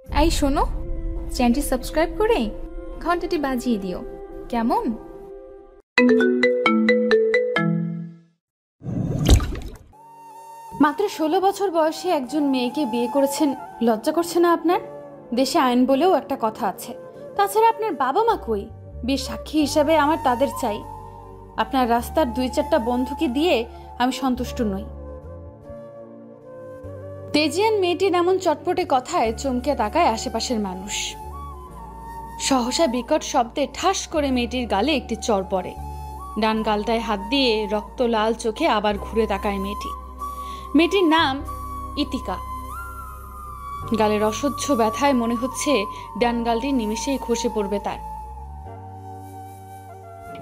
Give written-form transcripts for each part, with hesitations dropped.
এই শোনো, চ্যানেলটি সাবস্ক্রাইব করে ঘন্টাটি বাজিয়ে দিও, কেমন? মাত্র 16 বছর বয়সে একজন মেয়েকে বিয়ে করেছেন, লজ্জা করছে না আপনার? দেশে আইন বলেও একটা কথা আছে। তাছাড়া আপনার বাবা মা কই? বিয়ের সাক্ষী হিসাবে আমার তাদের চাই। আপনার রাস্তার 2-4টা বন্ধুকে দিয়ে আমি সন্তুষ্ট নই। তেজিয়ান মেয়েটির এমন চটপটে কথায় চমকে তাকায় আশেপাশের মানুষ। সহসা বিকট শব্দে ঠাস করে মেয়েটির গালে একটি চড় পড়ে। ডান গালটায় হাত দিয়ে রক্ত লাল চোখে আবার ঘুরে তাকায় মেয়েটি। মেয়েটির নাম ইতিকা। গালের অসহ্য ব্যথায় মনে হচ্ছে ডান গালটি নিমেষেই খসে পড়বে তার।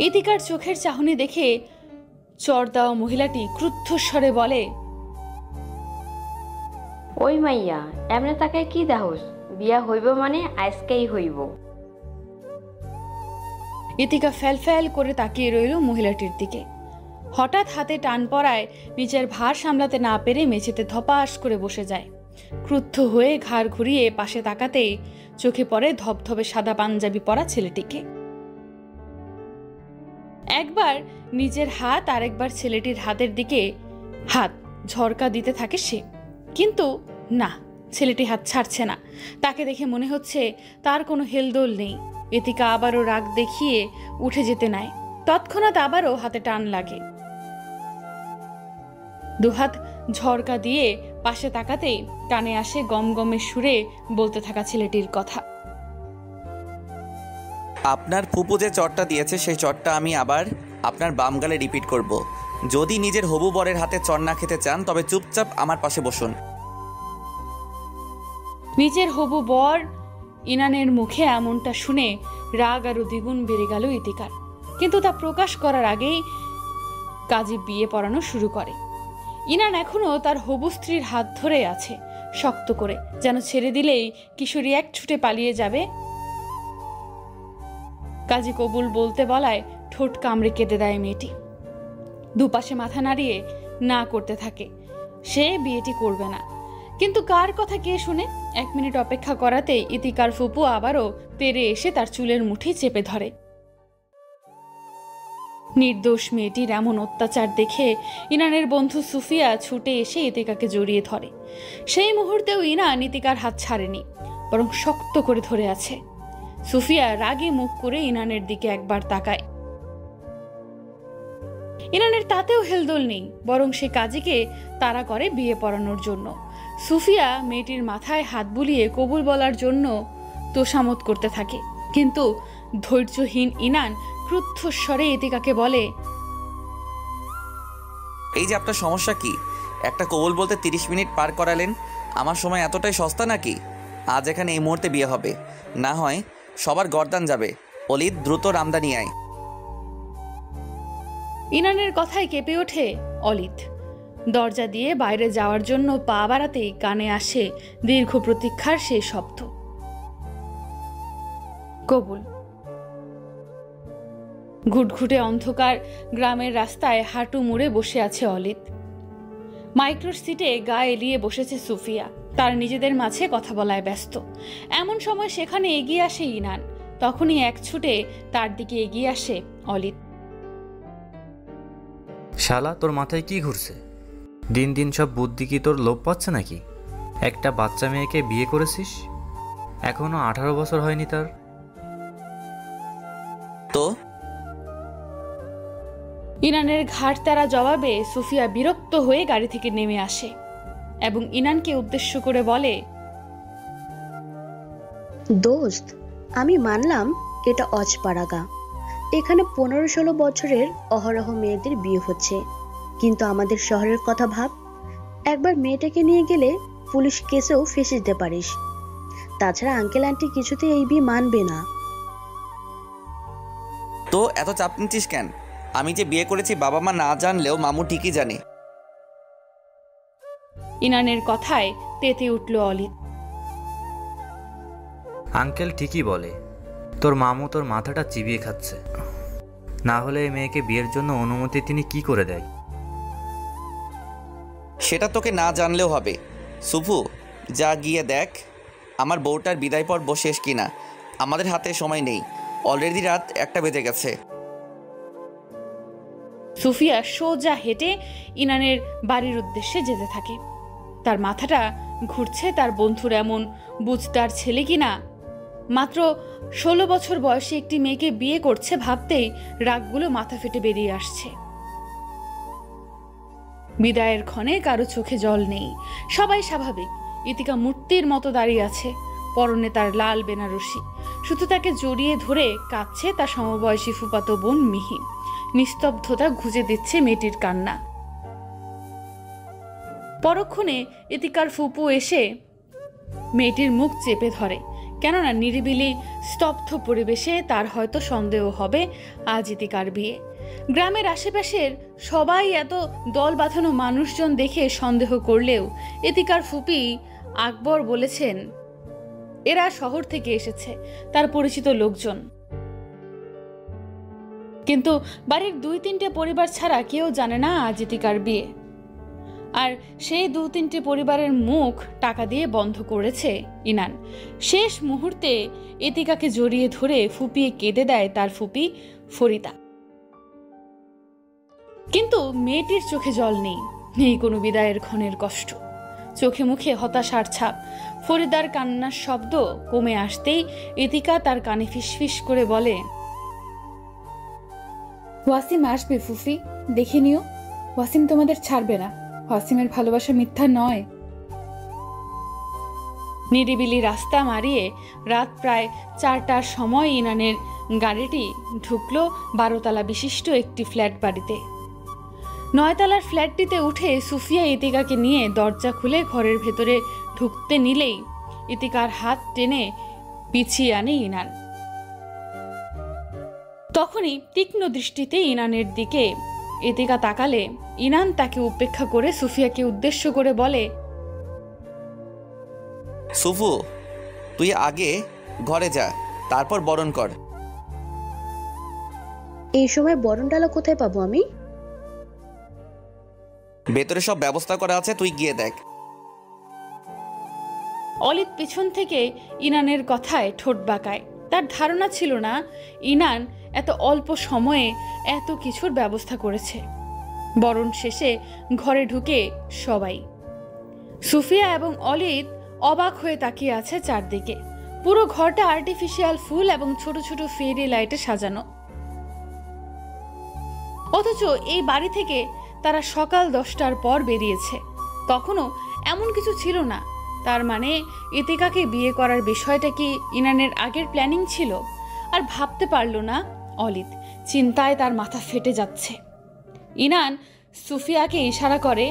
ইতিকার চোখের চাহনি দেখে চড় দেওয়া মহিলাটি ক্রুদ্ধ স্বরে বলে, ওই মাইয়া এমনে তাকায় কি দাহস? বিয়া হইব মানে আজকেই হইব। ইতিকা ফ্যাল ফ্যাল করে তাকিয়ে রইল মহিলাটির দিকে। হঠাৎ হাতে টান পড়ায় নিজের ভার সামলাতে না পেরে মেঝেতে ধপাস করে বসে যায়। ক্রুদ্ধ হয়ে ঘাড় ঘুরিয়ে পাশে তাকাতেই চোখে পড়ে ধবধবে সাদা পাঞ্জাবি পরা ছেলেটিকে। একবার নিজের হাত আরেকবার ছেলেটির হাতের দিকে হাত ঝরকা দিতে থাকে সে, কিন্তু না, ছেলেটি হাত ছাড়ছে না। তাকে দেখে মনে হচ্ছে তার কোনো হেলদোল নেই। ইতিকা আবারও রাগ দেখিয়ে উঠে যেতে নেয়। তৎক্ষণাৎ আবারও হাতে টান লাগে। দুহাত ঝরকা দিয়ে পাশে তাকাতেই কানে আসে গমগমে সুরে বলতে থাকা ছেলেটির কথা। আপনার ফুপু যে চটটা দিয়েছে সেই চটটা আমি আবার আপনার বাম গালে রিপিট করব। যদি নিজের হবু বরের হাতে চট না খেতে চান তবে চুপচাপ আমার পাশে বসুন। নিজের হবু বর ইনানের মুখে এমনটা শুনে রাগ আরো দ্বিগুণ বেড়ে গেল ইতিকার। কিন্তু তা প্রকাশ করার আগেই কাজী বিয়ে পড়ানো শুরু করে। ইনান এখনো তার হবু স্ত্রীর হাত ধরে আছে শক্ত করে, যেন ছেড়ে দিলেই কিশোরী এক ছুটে পালিয়ে যাবে। কাজী কবুল বলতে বলায় ঠোঁট কামড়ে কেঁদে দেয় মেয়েটি। দুপাশে মাথা নাড়িয়ে না করতে থাকে সে বিয়েটি করবে না। কিন্তু কার কথা কে শুনে? 1 মিনিট অপেক্ষা করাতে ইতিকার ফুপু আবারও তেড়ে এসে তার চুলের মুঠি চেপে ধরে। নির্দোষ মেয়েটির এমন অত্যাচার দেখে ইনানের বন্ধু সুফিয়া ছুটে এসে ইতিকাকে জড়িয়ে ধরে। সেই মুহূর্তেও ইনান ইতিকার হাত ছাড়েনি, বরং শক্ত করে ধরে আছে। সুফিয়া রাগে মুখ করে ইনানের দিকে একবার তাকায়। ইনানের তাতেও হেলদোল নেই, বরং সে কাজীকে তাড়া করে বিয়ে পড়ানোর জন্য। সুফিয়া মেয়েটির মাথায় হাত বুলিয়ে কবুল বলার জন্য তোষামত করতে থাকে, কিন্তু ধৈর্যহীন ইনান ক্রুদ্ধ স্বরে ইতিকাকে বলে, এই যে আপনার সমস্যা কি? একটা কবুল বলতে 30 মিনিট পার করালেন। আমার সময় এতটাই সস্তা নাকি? আজ এখানে এই মুহূর্তে বিয়ে হবে, না হয় সবার গর্দান যাবে। অলিদ, দ্রুত রামদানি আয়। ইনানের কথায় কেঁপে ওঠে অলিদ। দরজা দিয়ে বাইরে যাওয়ার জন্য পা বাড়াতেই কানে আসে দীর্ঘ প্রতীক্ষার সেই শব্দ, কবুল। ঘুটঘুটে অন্ধকার গ্রামের রাস্তায় হাঁটু মুড়ে বসে আছে অলিদ। মাইক্রোর সিটে গা এলিয়ে বসেছে সুফিয়া। তার নিজেদের মাঝে কথা বলায় ব্যস্ত। এমন সময় সেখানে এগিয়ে আসে ইনান। তখনই এক ছুটে তার দিকে এগিয়ে আসে অলিদ। শালা, তোর মাথায় কি ঘুরছে? দিন দিন সব বুদ্ধি কি তোর লোপ পাচ্ছে নাকি? একটা বাচ্চা মেয়েকে বিয়ে করেছিস, এখনো 18 বছর হয়নি তার। তো ইনানের ঘাড় তারা জবাবে সুফিয়া বিরক্ত হয়ে গাড়ি থেকে নেমে আসে এবং ইনানকে উদ্দেশ্য করে বলে, দোস্ত, আমি মানলাম এটা অজপাড়াগা। এখানে 15-16 বছরের অহরহ মেয়েদের বিয়ে হচ্ছে, কিন্তু আমাদের শহরের কথা ভাব। একবার মেয়েটাকে নিয়ে গেলে পুলিশ কেসেও ফেঁসে যেতে পারিস। তাছাড়া আঙ্কেল আন্টি কিছুতে এই বিয়ে মানবে না। তো এত চাপ নিচ্ছিস কেন? আমি যে বিয়ে করেছি বাবা মা না জানলেও মামু ঠিকই জানে। ইনানের কথায় তেতে উঠল অলিদ। আঙ্কেল ঠিকই বলে, তোর মামু তোর মাথাটা চিবিয়ে খাচ্ছে। না হলে এই মেয়েকে বিয়ের জন্য অনুমতি তিনি কি করে দেয়? সেটা তোকে না জানলেও হবে। সুফু, যা গিয়ে দেখ আমার বউটার বিদায় পর্ব শেষ কিনা। আমাদের হাতে সময় নেই, অলরেডি রাত 1টা বেজে গেছে। সুফিয়া সোজা হেঁটে ইনানের বাড়ির উদ্দেশ্যে যেতে থাকে। তার মাথাটা ঘুরছে তার বন্ধুর এমন বুঝদার ছেলে কিনা মাত্র 16 বছর বয়সে একটি মেয়েকে বিয়ে করছে ভাবতেই রাগগুলো মাথা ফেটে বেরিয়ে আসছে। বিদায়ের ক্ষণে কারো চোখে জল নেই, সবাই স্বাভাবিক। ইতিকা মূর্তির মতো দাঁড়িয়ে আছে, পরনে তার লাল বেনারসি। শুধু তাকে জড়িয়ে ধরে কাঁদছে তার সমবয়সী ফুফাতো বোন মিহি। নিস্তব্ধতা গুঁজে দিচ্ছে মেয়েটির কান্না। পরক্ষণে ইতিকার ফুপু এসে মেয়েটির মুখ চেপে ধরে, কেননা নিরিবিলি স্তব্ধ পরিবেশে তার হয়তো সন্দেহ হবে আজ ইতিকার বিয়ে। গ্রামের আশেপাশের সবাই এত দল বাঁধানো মানুষজন দেখে সন্দেহ করলেও ইতিকার ফুপি আকবর বলেছেন এরা শহর থেকে এসেছে, তার পরিচিত লোকজন। কিন্তু বাড়ির 2-3টে পরিবার ছাড়া কেউ জানে না আজ ইতিকার বিয়ে। আর সেই 2-3টে পরিবারের মুখ টাকা দিয়ে বন্ধ করেছে ইনান। শেষ মুহূর্তে ইতিকাকে জড়িয়ে ধরে ফুপিয়ে কেঁদে দেয় তার ফুপি ফরিদা। কিন্তু মেয়েটির চোখে জল নেই, নেই কোনো বিদায়ের ক্ষণের কষ্ট। চোখে মুখে হতাশার ছাপ। ফরিদার কান্নার শব্দ কমে আসতেই ইতিকা তার কানে ফিসফিস করে বলে, ওয়াসিম আসবে ফুফি, দেখে নিও। ওয়াসিম তোমাদের ছাড়বে না। ওয়াসিমের ভালোবাসা মিথ্যা নয়। নিরিবিলি রাস্তা মারিয়ে রাত প্রায় 4টার সময় ইনানের গাড়িটি ঢুকলো 12 তলা বিশিষ্ট একটি ফ্ল্যাট বাড়িতে। 9 তলার ফ্ল্যাটটিতে উঠে সুফিয়া ইতিকাকে নিয়ে দরজা খুলে ঘরের ভেতরে ঢুকতে নিলেই ইতিকার হাত টেনে পিছিয়ে আনে ইনান। তখনই তীক্ষ্ণ দৃষ্টিতে ইনানের দিকে ইতিকা তাকালে ইনান তাকে উপেক্ষা করে সুফিয়াকে উদ্দেশ্য করে বলে, সুফু, তুই আগে ঘরে যা, তারপর বরণ কর। এই সময় বরণ ডালা কোথায় পাবো আমি? ভেতরে সব ব্যবস্থা করা আছে, তুই গিয়ে দেখ। অলিত পিছন থেকে ইনানের কথায় ঠোঁট বাঁকায়। তার ধারণা ছিল না ইনান এত অল্প সময়ে এত কিছুর ব্যবস্থা করেছে। বরণ শেষে ঘরে ঢুকে সবাই, সুফিয়া এবং অলিত অবাক হয়ে তাকিয়ে আছে চারদিকে। পুরো ঘরটা আর্টিফিশিয়াল ফুল এবং ছোট ছোট ফেরি লাইটে সাজানো। অথচ এই বাড়ি থেকে তারা সকাল 10টার পর বেরিয়েছে, তখনও এমন কিছু ছিল না। তার মানে ইতিকাকে বিয়ে করার বিষয়টা কি ইনানের আগের প্ল্যানিং ছিল? আর ভাবতে পারল না অলিত। চিন্তায় তার মাথা ফেটে যাচ্ছে। ইনান সুফিয়াকে ইশারা করে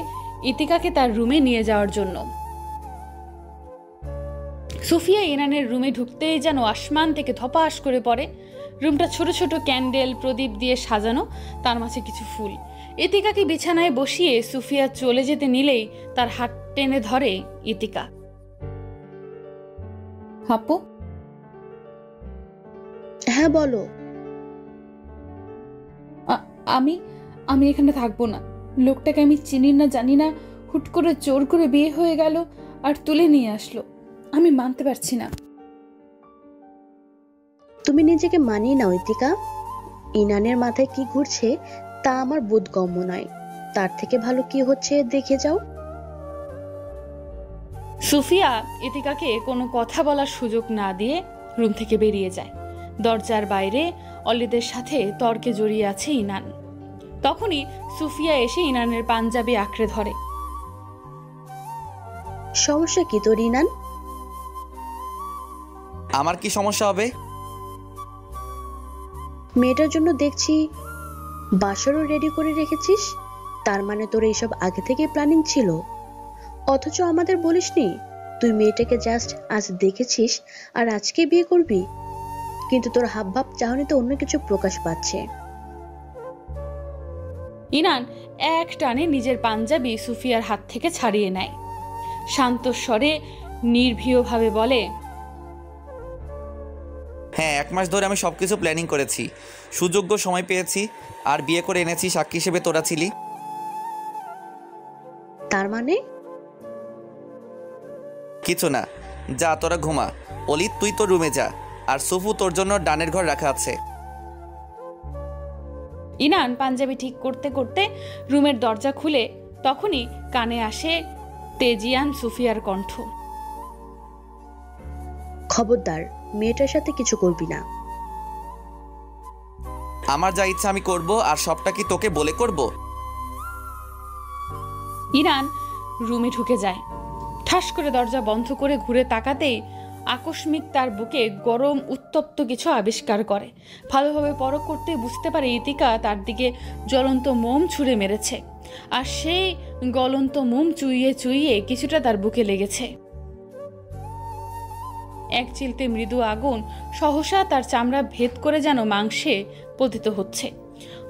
ইতিকাকে তার রুমে নিয়ে যাওয়ার জন্য। সুফিয়া ইনানের রুমে ঢুকতেই যেন আসমান থেকে ধপাস করে পড়ে। রুমটা ছোট ছোট ক্যান্ডেল প্রদীপ দিয়ে সাজানো, তার মাঝে কিছু ফুল। ইতিকাকে বিছানায় বসিয়ে সুফিয়া চলে যেতে নিলেই তার হাত টেনে ধরে ইতিকা। আপু, হ্যাঁ বলো। আমি আমি এখানে থাকবো না। লোকটাকে আমি চিনি না জানি না, হুট করে জোর করে বিয়ে হয়ে গেল আর তুলে নিয়ে আসলো। আমি মানতে পারছি না। তুমি নিজেকে মানিয়ে নাও ইতিকা। ইনানের মাথায় কি ঘুরছে তা আমার বোধগম্য নয়। তার থেকে ভালো কি হচ্ছে দেখে যাও। সুফিয়া ইতিকাকে কোনো কথা বলার সুযোগ না দিয়ে রুম থেকে বেরিয়ে যায়। দরজার বাইরে অলিদের সাথে তর্কে জড়িয়ে আছে ইনান। তখনই সুফিয়া এসে ইনানের পাঞ্জাবি আঁকড়ে ধরে। সমস্যা কি তোর ইনান? আমার কি সমস্যা হবে? মেয়েটার জন্য দেখছি বাসরও রেডি করে রেখেছিস। তার মানে তোর এইসব আগে থেকে প্ল্যানিং ছিল, অথচ আমাদের বলিসনি। তুই মেয়েটাকে জাস্ট আজ দেখেছিস আর আজকে বিয়ে করবি। কিন্তু তোর হাবভাব চাহনিতে অন্য কিছু প্রকাশ পাচ্ছে। ইনান এক টানে নিজের পাঞ্জাবি সুফিয়ার হাত থেকে ছাড়িয়ে নেয়। শান্ত স্বরে নির্ভীয়ভাবে বলে, হ্যাঁ, 1 মাস ধরে আমি সবকিছু প্ল্যানিং করেছি, সুযোগ্য সময় পেয়েছি, আর বিয়ে করে এনেছি। সাক্ষী হিসেবে তোরা ছিলি। তার মানে? কিছু না, যা তোরা ঘুমা। অলিদ তুই তোর রুমে যা, আর সুফু তোর জন্য ডানের ঘর রাখা আছে। ইনান পাঞ্জাবি ঠিক করতে করতে রুমের দরজা খুলে তখনই কানে আসে তেজিয়ান সুফিয়ার কণ্ঠ। খবরদার, মেয়েটার সাথে কিছু করবি না। আমার যা ইচ্ছা আমি করব, আর সবটা কি তোকে বলে করব? ইরান রুমে ঢুকে যায়। ঠাস করে দরজা বন্ধ করে ঘুরে তাকাতেই আকস্মিক তার বুকে গরম উত্তপ্ত কিছু আবিষ্কার করে। ভালোভাবে পরখ করতে বুঝতে পারে ইতিকা তার দিকে জ্বলন্ত মোম ছুঁড়ে মেরেছে, আর সেই জ্বলন্ত মোম চুইয়ে চুইয়ে কিছুটা তার বুকে লেগেছে। এক চিলতে মৃদু আগুন সহসা তার চামড়া ভেদ করে যেন মাংসে পতিত হচ্ছে।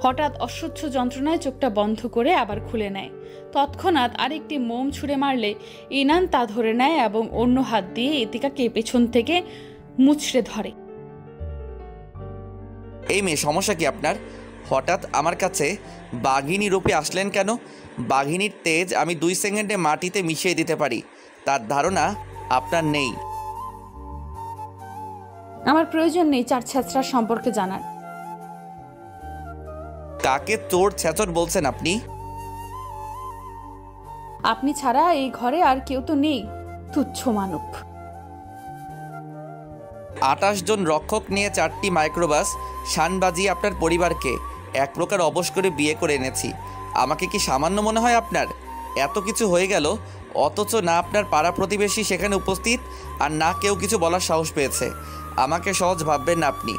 হঠাৎ অসহ্য যন্ত্রণায় চোখটা বন্ধ করে আবার খুলে নেয়। তৎক্ষণাৎ আরেকটি মোম ছুঁড়ে মারলে ইনান তা ধরে নেয় এবং অন্য হাত দিয়ে ইতিকাকে পেছন থেকে মুচড়ে ধরে। এই মেয়ে, সমস্যা কি আপনার? হঠাৎ আমার কাছে বাঘিনী রূপে আসলেন কেন? বাঘিনীর তেজ আমি 2 সেকেন্ডে মাটিতে মিশিয়ে দিতে পারি, তার ধারণা আপনার নেই। আমার প্রয়োজন নেই চার ছেঁচড়ার সম্পর্কে জানার। কাকে চোর ছেচর বলছেন আপনি? আপনি ছাড়া এই ঘরে আর কেউ তো নেই, তুচ্ছ মানব। 28 জন রক্ষক নিয়ে 4টি মাইক্রোবাস শান বাজিয়ে আপনার পরিবারকে এক প্রকার অবশ করে বিয়ে করে এনেছি। আমাকে কি সামান্য মনে হয় আপনার? এত কিছু হয়ে গেল, অথচ না আপনার পাড়া প্রতিবেশী সেখানে উপস্থিত, আর না কেউ কিছু বলার সাহস পেয়েছে। আমাকে সহজ ভাববেন না আপনি।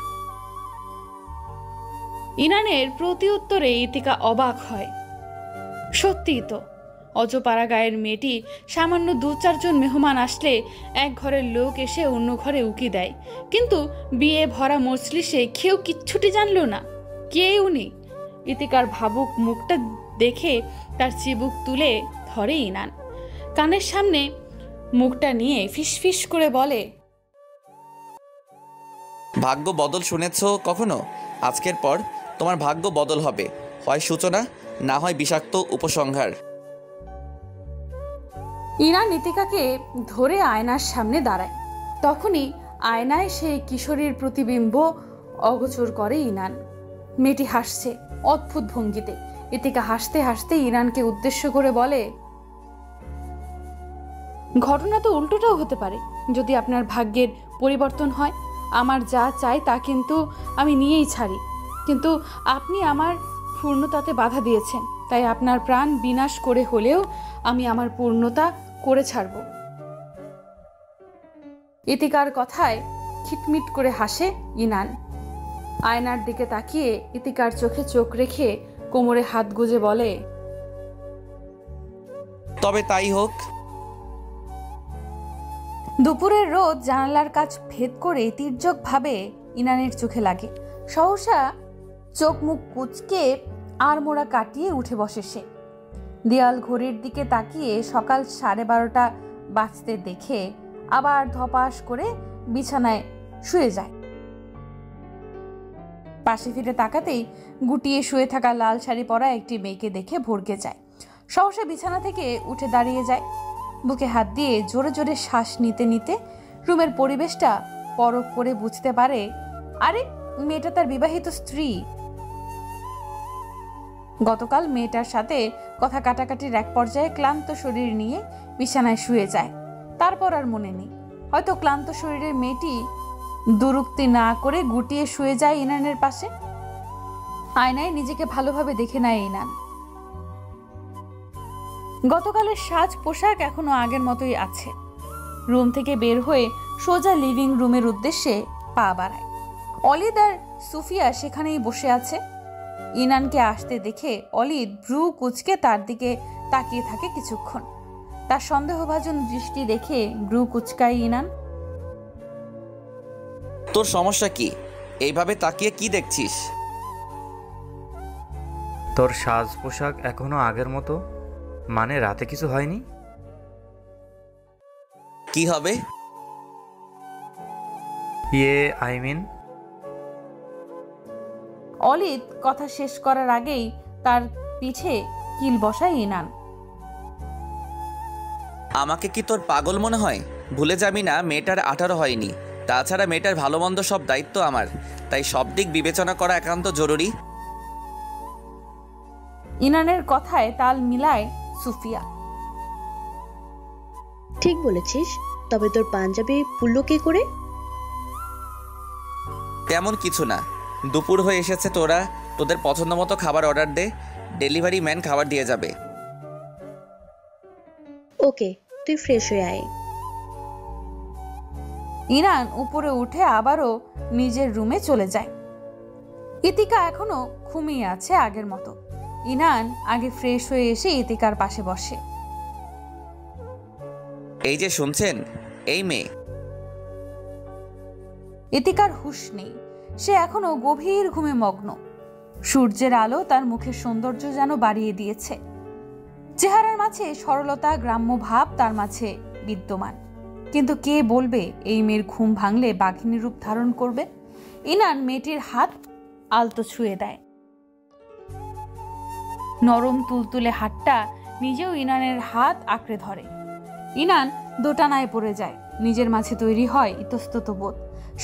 ইনানের প্রতি উত্তরে ইতিকা অবাক হয়। সত্যিই তো, অজপাড়া গায়ের মেয়েটি সামান্য 2-4 জন মেহমান আসলে এক ঘরের লোক এসে অন্য ঘরে উকি দেয়, কিন্তু বিয়ে ভরা মজলিসে কেউ কিচ্ছুটি জানল না কে উনি। ইতিকার ভাবুক মুখটা দেখে তার চিবুক তুলে ধরে ইনান। কানের সামনে মুখটা নিয়ে ফিসফিস করে বলে, ভাগ্য বদল শুনেছ কখনো? আজকের পর তোমার ভাগ্য বদল হবে, হয় সূচনা, না হয় বিষাক্ত উপসংহার। ইনান ইতিকাকে ধরে আয়নার সামনে দাঁড়ায়। তখনই আয়নায় সেই কিশোরীর প্রতিবিম্ব অগোচর করে ইনান। মেয়েটি হাসছে অদ্ভুত ভঙ্গিতে। ইতিকা হাসতে হাসতে ইনানকে উদ্দেশ্য করে বলে, ঘটনা তো উল্টোটাও হতে পারে। যদি আপনার ভাগ্যের পরিবর্তন হয়, আমার যা চাই তা কিন্তু আমি নিয়েই ছাড়ি, কিন্তু আপনি আমার পূর্ণতাতে বাধা দিয়েছেন, তাই আপনার প্রাণ বিনাশ করে হলেও আমি আমার পূর্ণতা করে ছাড়ব। ইতিকার কথায় খিটমিট করে হাসে ইনান। আয়নার দিকে তাকিয়ে ইতিকার চোখে চোখ রেখে কোমরে হাত গুজে বলে, তবে তাই হোক। দুপুরের রোদ জানালার কাছ ভেদ করে তির্যকভাবে ইনানের চোখে লাগে। সহসা চোখ মুখ কুঁচকে আড়মোড়া কাটিয়ে উঠে বসে সে। দেয়াল ঘড়ির দিকে তাকিয়ে সকাল 12:30 বাজতে দেখে আবার ধপাস করে বিছানায় শুয়ে যায়। পাশে ফিরে তাকাতেই গুটিয়ে শুয়ে থাকা লাল শাড়ি পরা একটি মেয়েকে দেখে ভড়কে যায়। সহসা বিছানা থেকে উঠে দাঁড়িয়ে যায়। বুকে হাত দিয়ে জোরে জোরে শ্বাস নিতে নিতে রুমের পরিবেশটা পরখ করে বুঝতে পারে, আরে মেয়েটা তার বিবাহিত স্ত্রী। গতকাল মেয়েটার সাথে কথা কাটাকাটির এক পর্যায়ে ক্লান্ত শরীর নিয়ে বিছানায় শুয়ে যায়। তারপর আর মনে নেই, হয়তো ক্লান্ত শরীরের মেয়েটি দুরুক্তি না করে গুটিয়ে শুয়ে যায় ইনানের পাশে। আয়নায় নিজেকে ভালোভাবে দেখে নেয় ইনান। গতকালের সাজ পোশাক এখনো আগের মতোই আছে। রুম থেকে বের হয়ে সোজা লিভিং রুমের উদ্দেশ্যে পা বাড়ায়। অলিদ আর সুফিয়া সেখানেই বসে আছে। ইনানকে আসতে দেখে অলিদ ভ্রু কুঁচকে তার দিকে তাকিয়ে থাকে কিছুক্ষণ। তার সন্দেহভাজন দৃষ্টি দেখে ভ্রু কুঁচকায় ইনান। তোর সমস্যা কি? এইভাবে তাকিয়ে কি দেখছিস? তোর সাজ পোশাক এখনো আগের মতো, মানে রাতে কিছু হয়নি? কি হবে? আই মিন, অলিদ কথা শেষ করার আগেই তার পিঠে কিল বসায় ইনান। আমাকে কি তোর পাগল মনে হয়? ভুলে যাবি না মেয়েটার 18 হয়নি। তাছাড়া মেয়েটার ভালো মন্দ সব দায়িত্ব আমার, তাই সব দিক বিবেচনা করা একান্ত জরুরি। ইনানের কথায় তাল মিলায় সুফিয়া। ঠিক বলেছিস, তবে তোর পাঞ্জাবি পুল্লো কে করে? তেমন কিছু না, দুপুর হয়ে এসেছে, তোদের পছন্দ মতো খাবার অর্ডার দে, ডেলিভারি ম্যান খাবার দিয়ে যাবে। ওকে, তুই ফ্রেশ হয়ে আয়। ইনান উপরে উঠে আবারও নিজের রুমে চলে যায়। ইতিকা এখনো ঘুমিয়ে আছে আগের মতো। ইনান আগে ফ্রেশ হয়ে এসে ইতিকার পাশে বসে। এই যে শুনছেন, এই মেয়ে। ইতিকার হুঁশ নেই, সে এখনো গভীর ঘুমে মগ্ন। সূর্যের আলো তার মুখের সৌন্দর্য যেন বাড়িয়ে দিয়েছে। চেহারার মাঝে সরলতা, গ্রাম্য ভাব তার মাঝে বিদ্যমান। কিন্তু কে বলবে এই মেয়ের ঘুম ভাঙলে বাঘিনী রূপ ধারণ করবে? ইনান মেয়েটির হাত আলতো ছুঁয়ে দেয়। নরম তুলতুলে হাতটা নিজেও ইনানের হাত আঁকড়ে ধরে। ইনান দোটানায় পড়ে যায়। নিজের মাঝে তৈরি হয় ইতস্তত বোধ।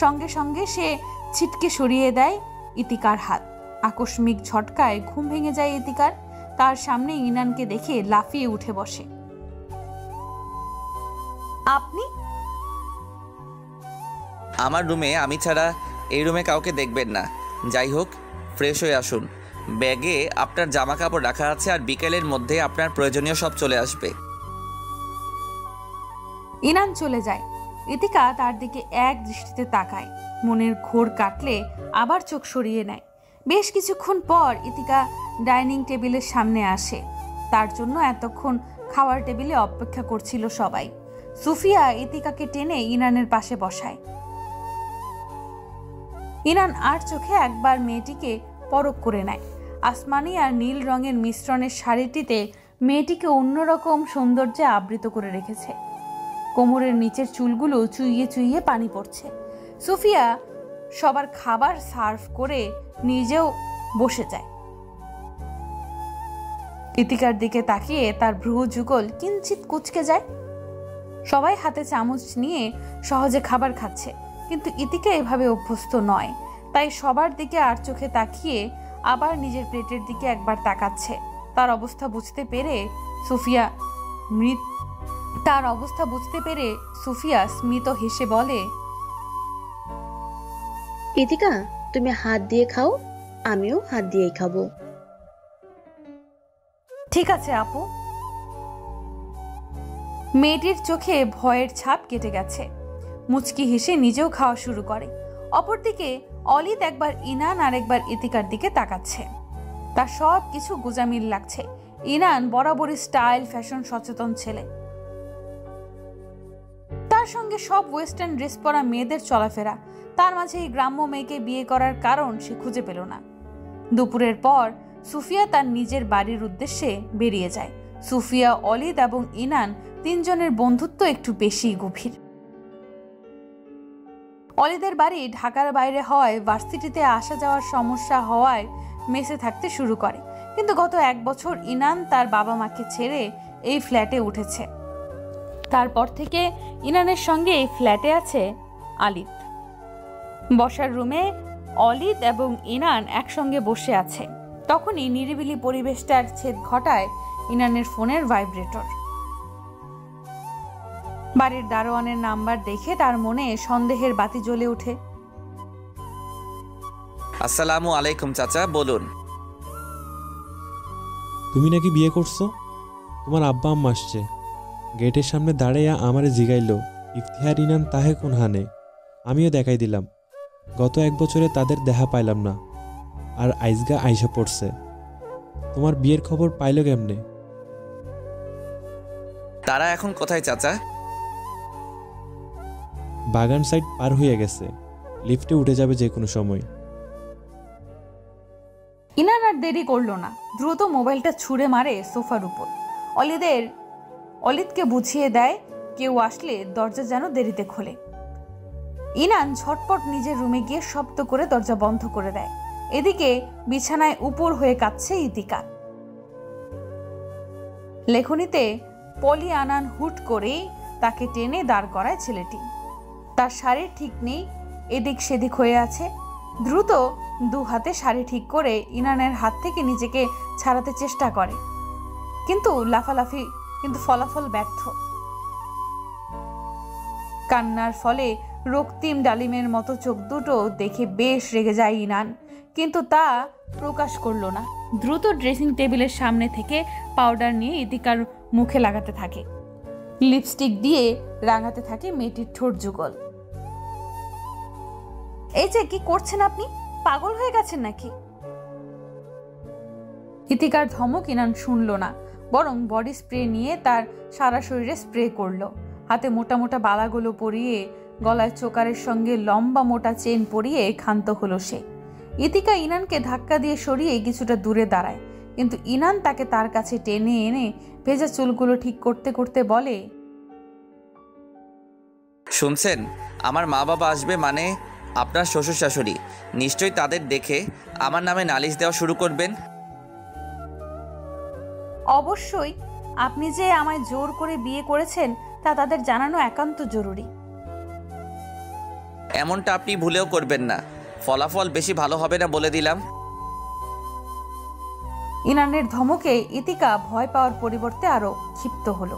সঙ্গে সঙ্গে সে ছিটকে সরিয়ে দেয় ইতিকার হাত। আকস্মিক ঝটকায় ঘুম ভেঙে যায় ইতিকার। তার সামনে ইনানকে দেখে লাফিয়ে উঠে বসে। আপনি? আমার রুমে আমি ছাড়া এই রুমে কাউকে দেখবেন না। যাই হোক, ফ্রেশ হয়ে আসুন। ব্যাগে আপনার জামা কাপড় রাখা আছে, আর বিকেলের মধ্যে আপনার প্রয়োজনীয় সব চলে আসবে। ইনান চলে যায়। ইতিকা তার দিকে এক দৃষ্টিতে তাকায়। মনের ঘোর কাটলে আবার চোখ সরিয়ে নেয়। বেশ কিছুক্ষণ পর ইতিকা ডাইনিং টেবিলের সামনে আসে। তার জন্য এতক্ষণ খাওয়ার টেবিলে অপেক্ষা করছিল সবাই। সুফিয়া ইতিকাকে টেনে ইনানের পাশে বসায়। ইনান আর চোখে একবার মেয়েটিকে পরখ করে নেয়। আসমানি আর নীল রঙের মিশ্রণের শাড়িটিতে মেয়েটিকে অন্যরকম সৌন্দর্যে আবৃত করে রেখেছে। কোমরের নিচের চুলগুলো চুইয়ে চুইয়ে পানি পড়ছে। সুফিয়া সবার খাবার সার্ভ করে নিজেও বসে যায়। ইতিকার দিকে তাকিয়ে তার ভ্রু যুগল কিঞ্চিত কুঁচকে যায়। সবাই হাতে চামচ নিয়ে সহজে খাবার খাচ্ছে, কিন্তু ইতিকা এভাবে অভ্যস্ত নয়। তাই সবার দিকে আর চোখে তাকিয়ে আবার নিজের প্লেটের দিকে একবার তাকাচ্ছে। তার অবস্থা বুঝতে পেরে সুফিয়া স্মিত হেসে বলে, ইতিকা, তুমি হাত দিয়ে খাও, আমিও হাত দিয়েই খাবো। ঠিক আছে আপু। মেয়েটির চোখে ভয়ের ছাপ কেটে গেছে। মুচকি হেসে নিজেও খাওয়া শুরু করে। অপরদিকে অলিদ একবার ইনান আর একবার ইতিকার দিকে তাকাচ্ছে। তার সব কিছু গোজামিল লাগছে। ইনান বরাবরই স্টাইল ফ্যাশন সচেতন ছেলে। তার সঙ্গে সব ওয়েস্টার্ন ড্রেস পরা মেয়েদের চলাফেরা। তার মাঝে এই গ্রাম্য মেয়েকে বিয়ে করার কারণ সে খুঁজে পেল না। দুপুরের পর সুফিয়া তার নিজের বাড়ির উদ্দেশ্যে বেরিয়ে যায়। সুফিয়া, অলিদ এবং ইনান তিনজনের বন্ধুত্ব একটু বেশি গভীর। অলিদের বাড়ি ঢাকার বাইরে হওয়ায় ভার্সিটিতে আসা যাওয়ার সমস্যা হওয়ায় মেসে থাকতে শুরু করে। কিন্তু গত 1 বছর ইনান তার বাবা মাকে ছেড়ে এই ফ্ল্যাটে উঠেছে। তারপর থেকে ইনানের সঙ্গে এই ফ্ল্যাটে আছে আলিদ। বসার রুমে অলিদ এবং ইনান একসঙ্গে বসে আছে। তখনই নিরিবিলি পরিবেশটার ছেদ ঘটায় ইনানের ফোনের ভাইব্রেটর। বাড়ির দারোয়ানের নাম্বার দেখে তার মনে সন্দেহের বাতি জ্বলে ওঠে। আসসালামু আলাইকুম চাচা, বলুন। তুমি নাকি বিয়ে করছো? তোমার আব্বা আম্মা আসছে। গেটের সামনে দাঁড়াইয়া আমারে জিগাইল, ইফতিহার ইনান তাহে কোন হানে। আমিও দেখাই দিলাম। গত 1 বছরে তাদের দেখা পাইলাম না, আর আইজগা আইসা পড়ছে। তোমার বিয়ের খবর পাইল কেমনে? তারা এখন কোথায় চাচা? বাগান সাইড পার হয়ে গেছে, লিফটে উঠে যাবে যে কোনো সময়। ইনান আর দেরি করলো না, দ্রুত মোবাইলটা ছুঁড়ে মারে সোফার উপর। অলিদকে বুঝিয়ে দেয় কেউ আসলে দরজা যেন দেরিতে খোলে। ইনান ঝটপট নিজের রুমে গিয়ে শব্দ করে দরজা বন্ধ করে দেয়। এদিকে বিছানায় উপর হয়ে কাঁদছে ইতিকা। লেখনীতে পলি আনান হুট করেই তাকে টেনে দাঁড় করায় ছেলেটি। তার শাড়ির ঠিক নেই, এদিক সেদিক হয়ে আছে। দ্রুত দু হাতে শাড়ি ঠিক করে ইনানের হাত থেকে নিজেকে ছাড়াতে চেষ্টা করে, কিন্তু লাফালাফি, কিন্তু ফলাফল ব্যর্থ। কান্নার ফলে রক্তিম ডালিমের মতো চোখ দুটো দেখে বেশ রেগে যায় ইনান, কিন্তু তা প্রকাশ করলো না। দ্রুত ড্রেসিং টেবিলের সামনে থেকে পাউডার নিয়ে ইতিকার মুখে লাগাতে থাকে, লিপস্টিক দিয়ে রাঙাতে থাকে মেয়েটির ঠোঁট যুগল। এই যে কি করছেন আপনি? পাগল হয়ে গেছেন নাকি? ইতিকার ধমক ইনান শুনল না, বরং বডি স্প্রে নিয়ে তার সারা শরীরে স্প্রে করলো। হাতে মোটা মোটা বালাগুলো পরিয়ে, গলায় চোকারের সঙ্গে লম্বা মোটা চেন পরিয়ে ক্ষান্ত হলো সে। ইতিকা ইনানকে ধাক্কা দিয়ে সরিয়ে কিছুটা দূরে দাঁড়ায়, কিন্তু ইনান তাকে তার কাছে টেনে এনে ভেজা চুলগুলো ঠিক করতে করতে বলে, শুনছেন, আমার মা বাবা আসবে, মানে আপনার শ্বশুর শাশুড়ি। নিশ্চয়ই তাদের দেখে আমার নামে নালিশ দেওয়া শুরু করবেন। অবশ্যই, আপনি যে আমায় জোর করে বিয়ে করেছেন তা তাদের জানানো একান্ত জরুরি। এমনটা আপনি ভুলেও করবেন না, ফলাফল বেশি ভালো হবে না বলে দিলাম। ইনানের ধমকে ইতিকা ভয় পাওয়ার পরিবর্তে আরো ক্ষিপ্ত হলো।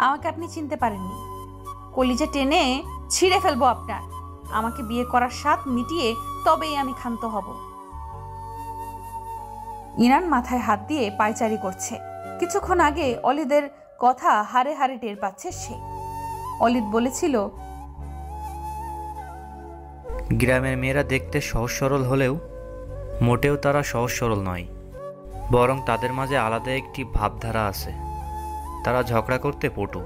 আমাকে আপনি চিনতে পারেননি, কলিজা টেনে ছিঁড়ে ফেলবো আপনার। আমাকে বিয়ে করার স্বাদ মিটিয়ে তবেই আমি ক্ষান্ত হব। ইনান মাথায় হাত দিয়ে পায়চারি করছে। কিছুক্ষণ আগে অলিদের কথা হারে হারে টের পাচ্ছে সে। অলিদ বলেছিল, গ্রামের মেয়েরা দেখতে সহজ সরল হলেও মোটেও তারা সহজ সরল নয়, বরং তাদের মাঝে আলাদা একটি ভাবধারা আছে। তারা ঝগড়া করতে পটু।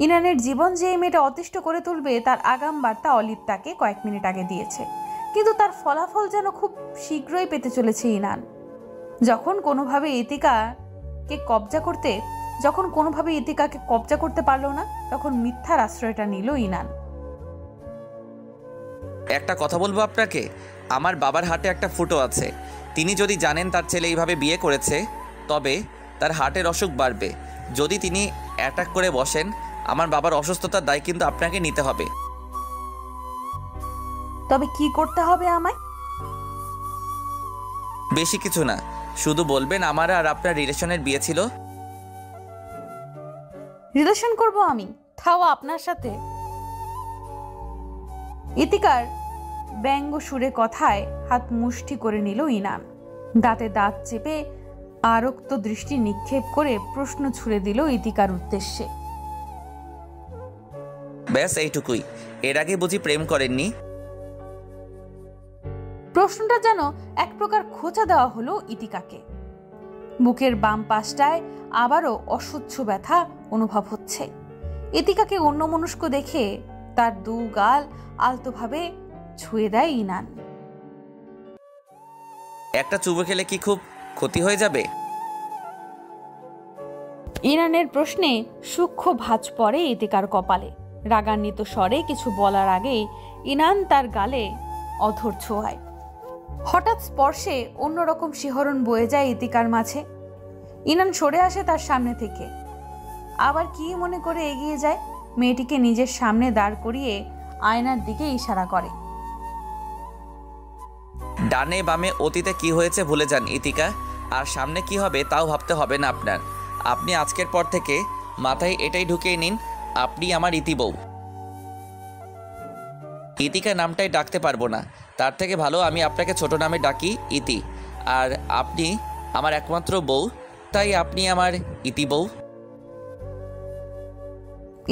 ইনানের জীবন যে এই মেয়েটা অতিষ্ঠ করে তুলবে তার আগাম বার্তা অলিদ তাকে কয়েক মিনিট আগে দিয়েছে, কিন্তু তার ফলাফল যেন খুব শীঘ্রই পেতে চলেছে ইনান। যখন কোনোভাবে ইতিকাকে কবজা করতে পারলো না, তখন মিথ্যার আশ্রয়টা নিল ইনান। একটা কথা বলবো আপনাকে, আমার বাবার হার্টে একটা ফুটো আছে। তিনি যদি জানেন তার ছেলে এইভাবে বিয়ে করেছে, তবে তার হার্টের অসুখ বাড়বে। যদি তিনি অ্যাটাক করে বসেন, আমার বাবার অসুস্থতার দায় কিন্তু আপনাকে নিতে হবে। তবে কি করতে হবে আমায়? বেশি কিছু না, শুধু বলবেন আমার আর আপনার রিলেশনের বিয়ে ছিল। রিলেশন করব আমি, তাও আপনার সাথে? ইতিকার ব্যঙ্গ সুরে কথায় হাত মুষ্টি করে নিল ইনান। দাঁতে দাঁত চেপে আরক্ত দৃষ্টি নিক্ষেপ করে প্রশ্ন ছুড়ে দিল ইতিকার উদ্দেশ্যে, ব্যাস এইটুকুই? এর আগে বুঝি প্রেম করেননি? প্রশ্নটা যেন এক প্রকার খোঁচা দেওয়া হলো ইতিকাকে। বুকের বাম পাশটায় আবারও অসহ্য ব্যথা অনুভব হচ্ছে। ইতিকাকে অন্যমনস্ক দেখে তার দু গাল আলতোভাবে ছুঁয়ে দেয় ইনান। একটা চুমু খেলে কি খুব ক্ষতি হয়ে যাবে? ইনানের প্রশ্নে সূক্ষ্ম ভাঁজ পড়ে ইতিকার কপালে। রাগান্বিত স্বরে কিছু বলার আগেই ইনান তার গালে অধর ছোঁয়ায়। হঠাৎ স্পর্শে অন্যরকম শিহরণ বয়ে যায় ইতিকার মাঝে। ইনান সরে আসে তার সামনে থেকে, আবার কি মনে করে এগিয়ে যায়। মেয়েটিকে নিজের সামনে দাঁড় করিয়ে আয়নার দিকে ইশারা করে। ডানে বামে অতীতে কি হয়েছে ভুলে যান ইতিকা, আর সামনে কি হবে তাও ভাবতে হবে না আপনার। আপনি আজকের পর থেকে মাথায় এটাই ঢুকিয়ে নিন, আপনি আমার ইতি বউ। ইতিকা নামটাই ডাকতে পারবো না, তার থেকে ভালো আমি আপনাকে ছোট নামে ডাকি ইতি। আর আপনি আমার একমাত্র বউ, তাই আপনি আমার ইতি বউ।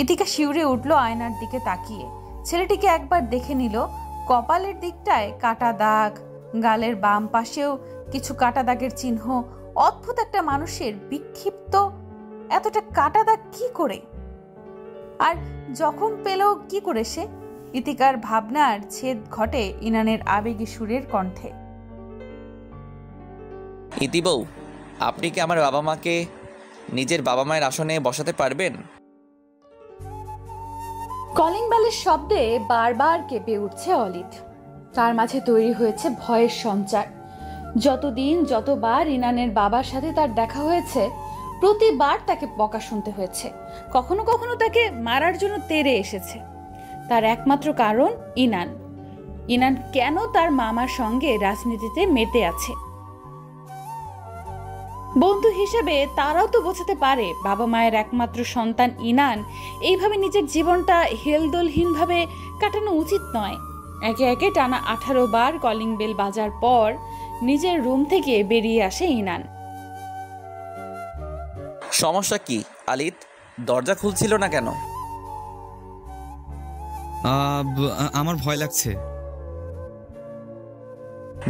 ইতিকা শিউরে উঠল আয়নার দিকে তাকিয়ে। ছেলেটিকে একবার দেখে নিল। কপালের দিকটায় কাটা দাগ, গালের বাম পাশেও কিছু কাটা দাগের চিহ্ন। অদ্ভুত একটা মানুষের বিক্ষিপ্ত এতটা কাটা দাগ কি করে, আর জখম পেল কি করে সে? ইতিকার ভাবনার ছেদ ঘটে ইনানের আবেগী সুরের কণ্ঠে। ইতি বউ, আপনি কি আমার বাবা মাকে নিজের বাবা মায়ের আসনে বসাতে পারবেন? কলিং বেলের শব্দে বারবার কেঁপে উঠছে অলিদ। তার মাঝে তৈরি হয়েছে ভয়ের সঞ্চার। যতদিন যতবার ইনানের বাবার সাথে তার দেখা হয়েছে, প্রতিবার তাকে বকা শুনতে হয়েছে, কখনো কখনো তাকে মারার জন্য তেড়ে এসেছে। তার একমাত্র কারণ ইনান। ইনান কেন তার মামার সঙ্গে রাজনীতিতে মেতে আছে। বন্ধু হিসেবে তারাও তো বোঝাতে পারে বাবা মায়ের একমাত্র সন্তান ইনান এইভাবে নিজের জীবনটা হেলদোলহীনভাবে কাটানো উচিত নয়। একে একে টানা 18 বার কলিং বেল বাজার পর নিজের রুম থেকে বেরিয়ে আসে ইনান। সমস্যা কি আলিত? দরজা খুলছিল না কেন? আমার ভয় লাগছে।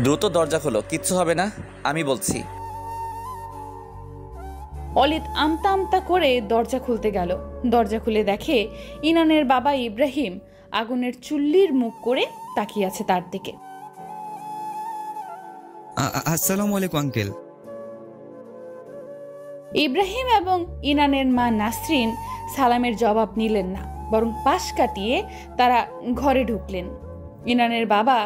দ্রুত দরজা খোলো, কিচ্ছু হবে না, আমি বলছি। অলিত আমতা আমতা করে দরজা খুলতে গেল। দরজা খুলে দেখে ইনানের বাবা ইব্রাহিম আগুনের চুল্লির মুখ করে তাকিয়ে আছে তার দিকে। আসসালামু আলাইকুম আঙ্কেল। ইব্রাহিম এবং ইনানের মা নাসরিন সালামের জবাব নিলেন না, বরং পাশ কাটিয়ে তারা ঘরে ঢুকলেন। ইনানের বাবা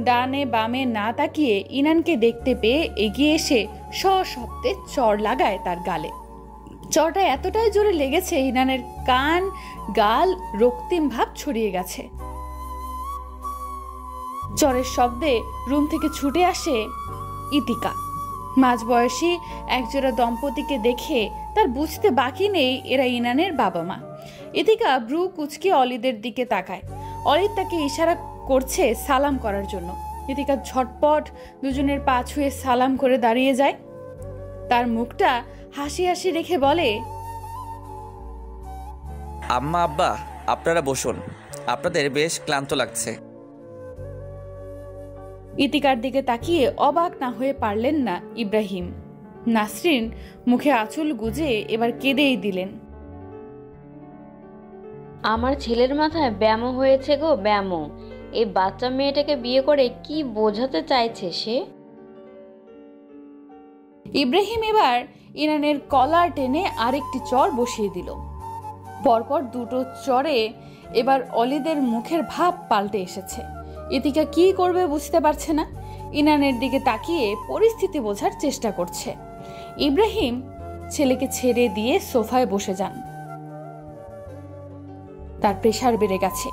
ডানে বামে না তাকিয়ে ইনানকে দেখতে পেয়ে এগিয়ে এসে সশব্দে চড় লাগায় তার গালে। চড়টা এতটাই জোরে লেগেছে ইনানের কান গাল রক্তিম ভাব ছড়িয়ে গেছে। চড়ের শব্দে রুম থেকে ছুটে আসে ইতিকা। মাঝবয়সী একজোড়া দম্পতিকে দেখে তার বুঝতে বাকি নেই এরা ইনানের বাবা মা। ইতিকা ব্রু কুচকে অলিদের দিকে তাকায়। অলিদ তাকে ইশারা করছে সালাম করার জন্য। ইতিকা ঝটপট দুজনের পা ছুঁয়ে সালাম করে দাঁড়িয়ে যায়। তার মুখটা হাসি হাসি রেখে বলে, আম্মা আব্বা আপনারা বসুন, আপনাদের বেশ ক্লান্ত লাগছে। ইতিকার দিকে তাকিয়ে অবাক না হয়ে পারলেন না ইব্রাহিম। নাসরিন মুখে আঁচল গুজে এবার কেঁদেই দিলেন। আমার ছেলের মাথায় ব্যামো হয়েছে গো, ব্যামো। এই বাচ্চা মেয়েটাকে বিয়ে করে কি বোঝাতে চাইছে সে? ইব্রাহিম এবার ইনানের কলার টেনে আরেকটি চর বসিয়ে দিল। পরপর দুটো চরে এবার অলিদের মুখের ভাব পাল্টে এসেছে। ইতিকা কি করবে বুঝতে পারছে না। ইনানের দিকে তাকিয়ে পরিস্থিতি বোঝার চেষ্টা করছে। ইব্রাহিম ছেলেকে ছেড়ে দিয়ে সোফায় বসে যান। তার প্রেসার বেড়ে গেছে,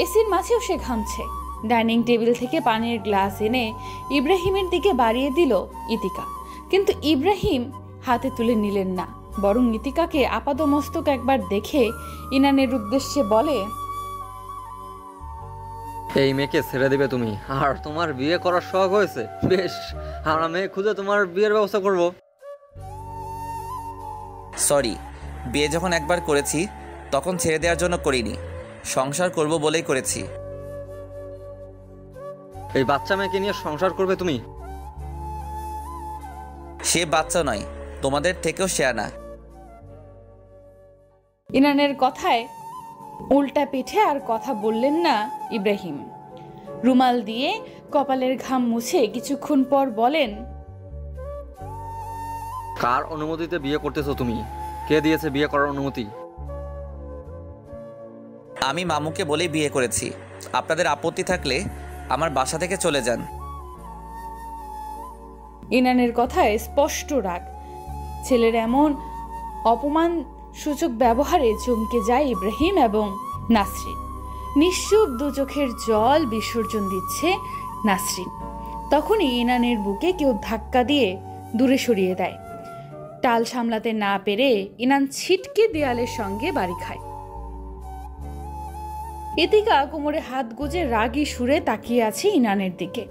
এসির মাঝেও সে ঘামছে। ডাইনিং টেবিল থেকে পানির গ্লাস এনে ইব্রাহিমের দিকে বাড়িয়ে দিল ইতিকা, কিন্তু ইব্রাহিম হাতে তুলে নিলেন না, বরং ইতিকাকে আপাদমস্তক একবার দেখে ইনানের উদ্দেশ্যে বলে, এই মেয়েকে ছেড়ে দেবে তুমি? আর তোমার বিয়ে করার শখ হয়েছে? বেশ, আমরা মেয়ে খুঁজে তোমার বিয়ের ব্যবস্থা করব। সরি, বিয়ে যখন একবার করেছি তখন ছেড়ে দেওয়ার জন্য করিনি, সংসার করব বলেই করেছি। এই বাচ্চা মেয়েকে নিয়ে সংসার করবে তুমি? সে বাচ্চা নয়, তোমাদের থেকেও শেয়ানা। ইনানের কথায় উল্টা পিঠে আর কথা বললেন না ইব্রাহিম। রুমাল দিয়ে কপালের ঘাম মুছে কিছুক্ষণ পর বলেন, কার অনুমতিতে বিয়ে করতেছো তুমি? কে দিয়েছে বিয়ে করার অনুমতি? আমি মামুকে বলেই বিয়ে করেছি। আপনাদের আপত্তি থাকলে আমার বাসা থেকে চলে যান। ইনানের কথায় স্পষ্ট রাগ। ছেলের এমন অপমান সূচক ব্যবহারে চমকে যায় ইব্রাহিম এবং নাসরিন। নিঃশুভ দু চোখের জল বিসর্জন দিচ্ছে নাসরিন। তখনই ইনানের বুকে কেউ ধাক্কা দিয়ে দূরে সরিয়ে দেয়। টাল সামলাতে না পেরে ইনান ছিটকে দেয়ালের সঙ্গে বাড়ি খায়। ইতিকা কোমরে হাত গুজে রাগী সুরে তাকিয়ে আছে ইনানের দিকে।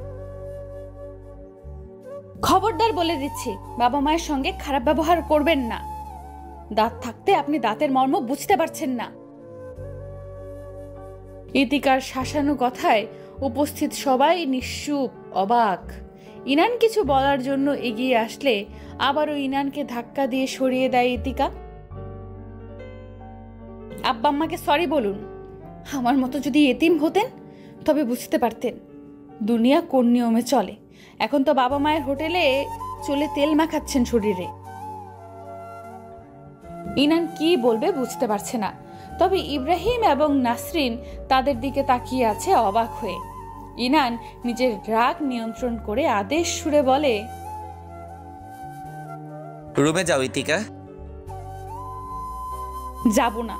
খবরদার বলে দিচ্ছি, বাবা মায়ের সঙ্গে খারাপ ব্যবহার করবেন না। দাঁত থাকতে আপনি দাঁতের মর্ম বুঝতে পারছেন না। ইতিকার শাসানো কথায় উপস্থিত সবাই নিশ্চুপ, অবাক। ইনান কিছু বলার জন্য এগিয়ে আসলে আবারও ইনানকে ধাক্কা দিয়ে সরিয়ে দেয় ইতিকা। আব্বা আম্মাকে সরি বলুন। আমার মতো যদি এতিম হতেন তবে বুঝতে পারতেন দুনিয়া কোন নিয়মে চলে। এখন তো বাবা মায়ের হোটেলে চলে তেল মাখাচ্ছেন শরীরে। ইনান কি বলবে বুঝতে পারছে না, তবে ইব্রাহিম এবং নাসরিন তাদের দিকে তাকিয়ে আছে অবাক হয়ে। ইনান নিজের রাগ নিয়ন্ত্রণ করে আদেশ সুরে বলে, রুমে যাও ইতিকা। যাব না।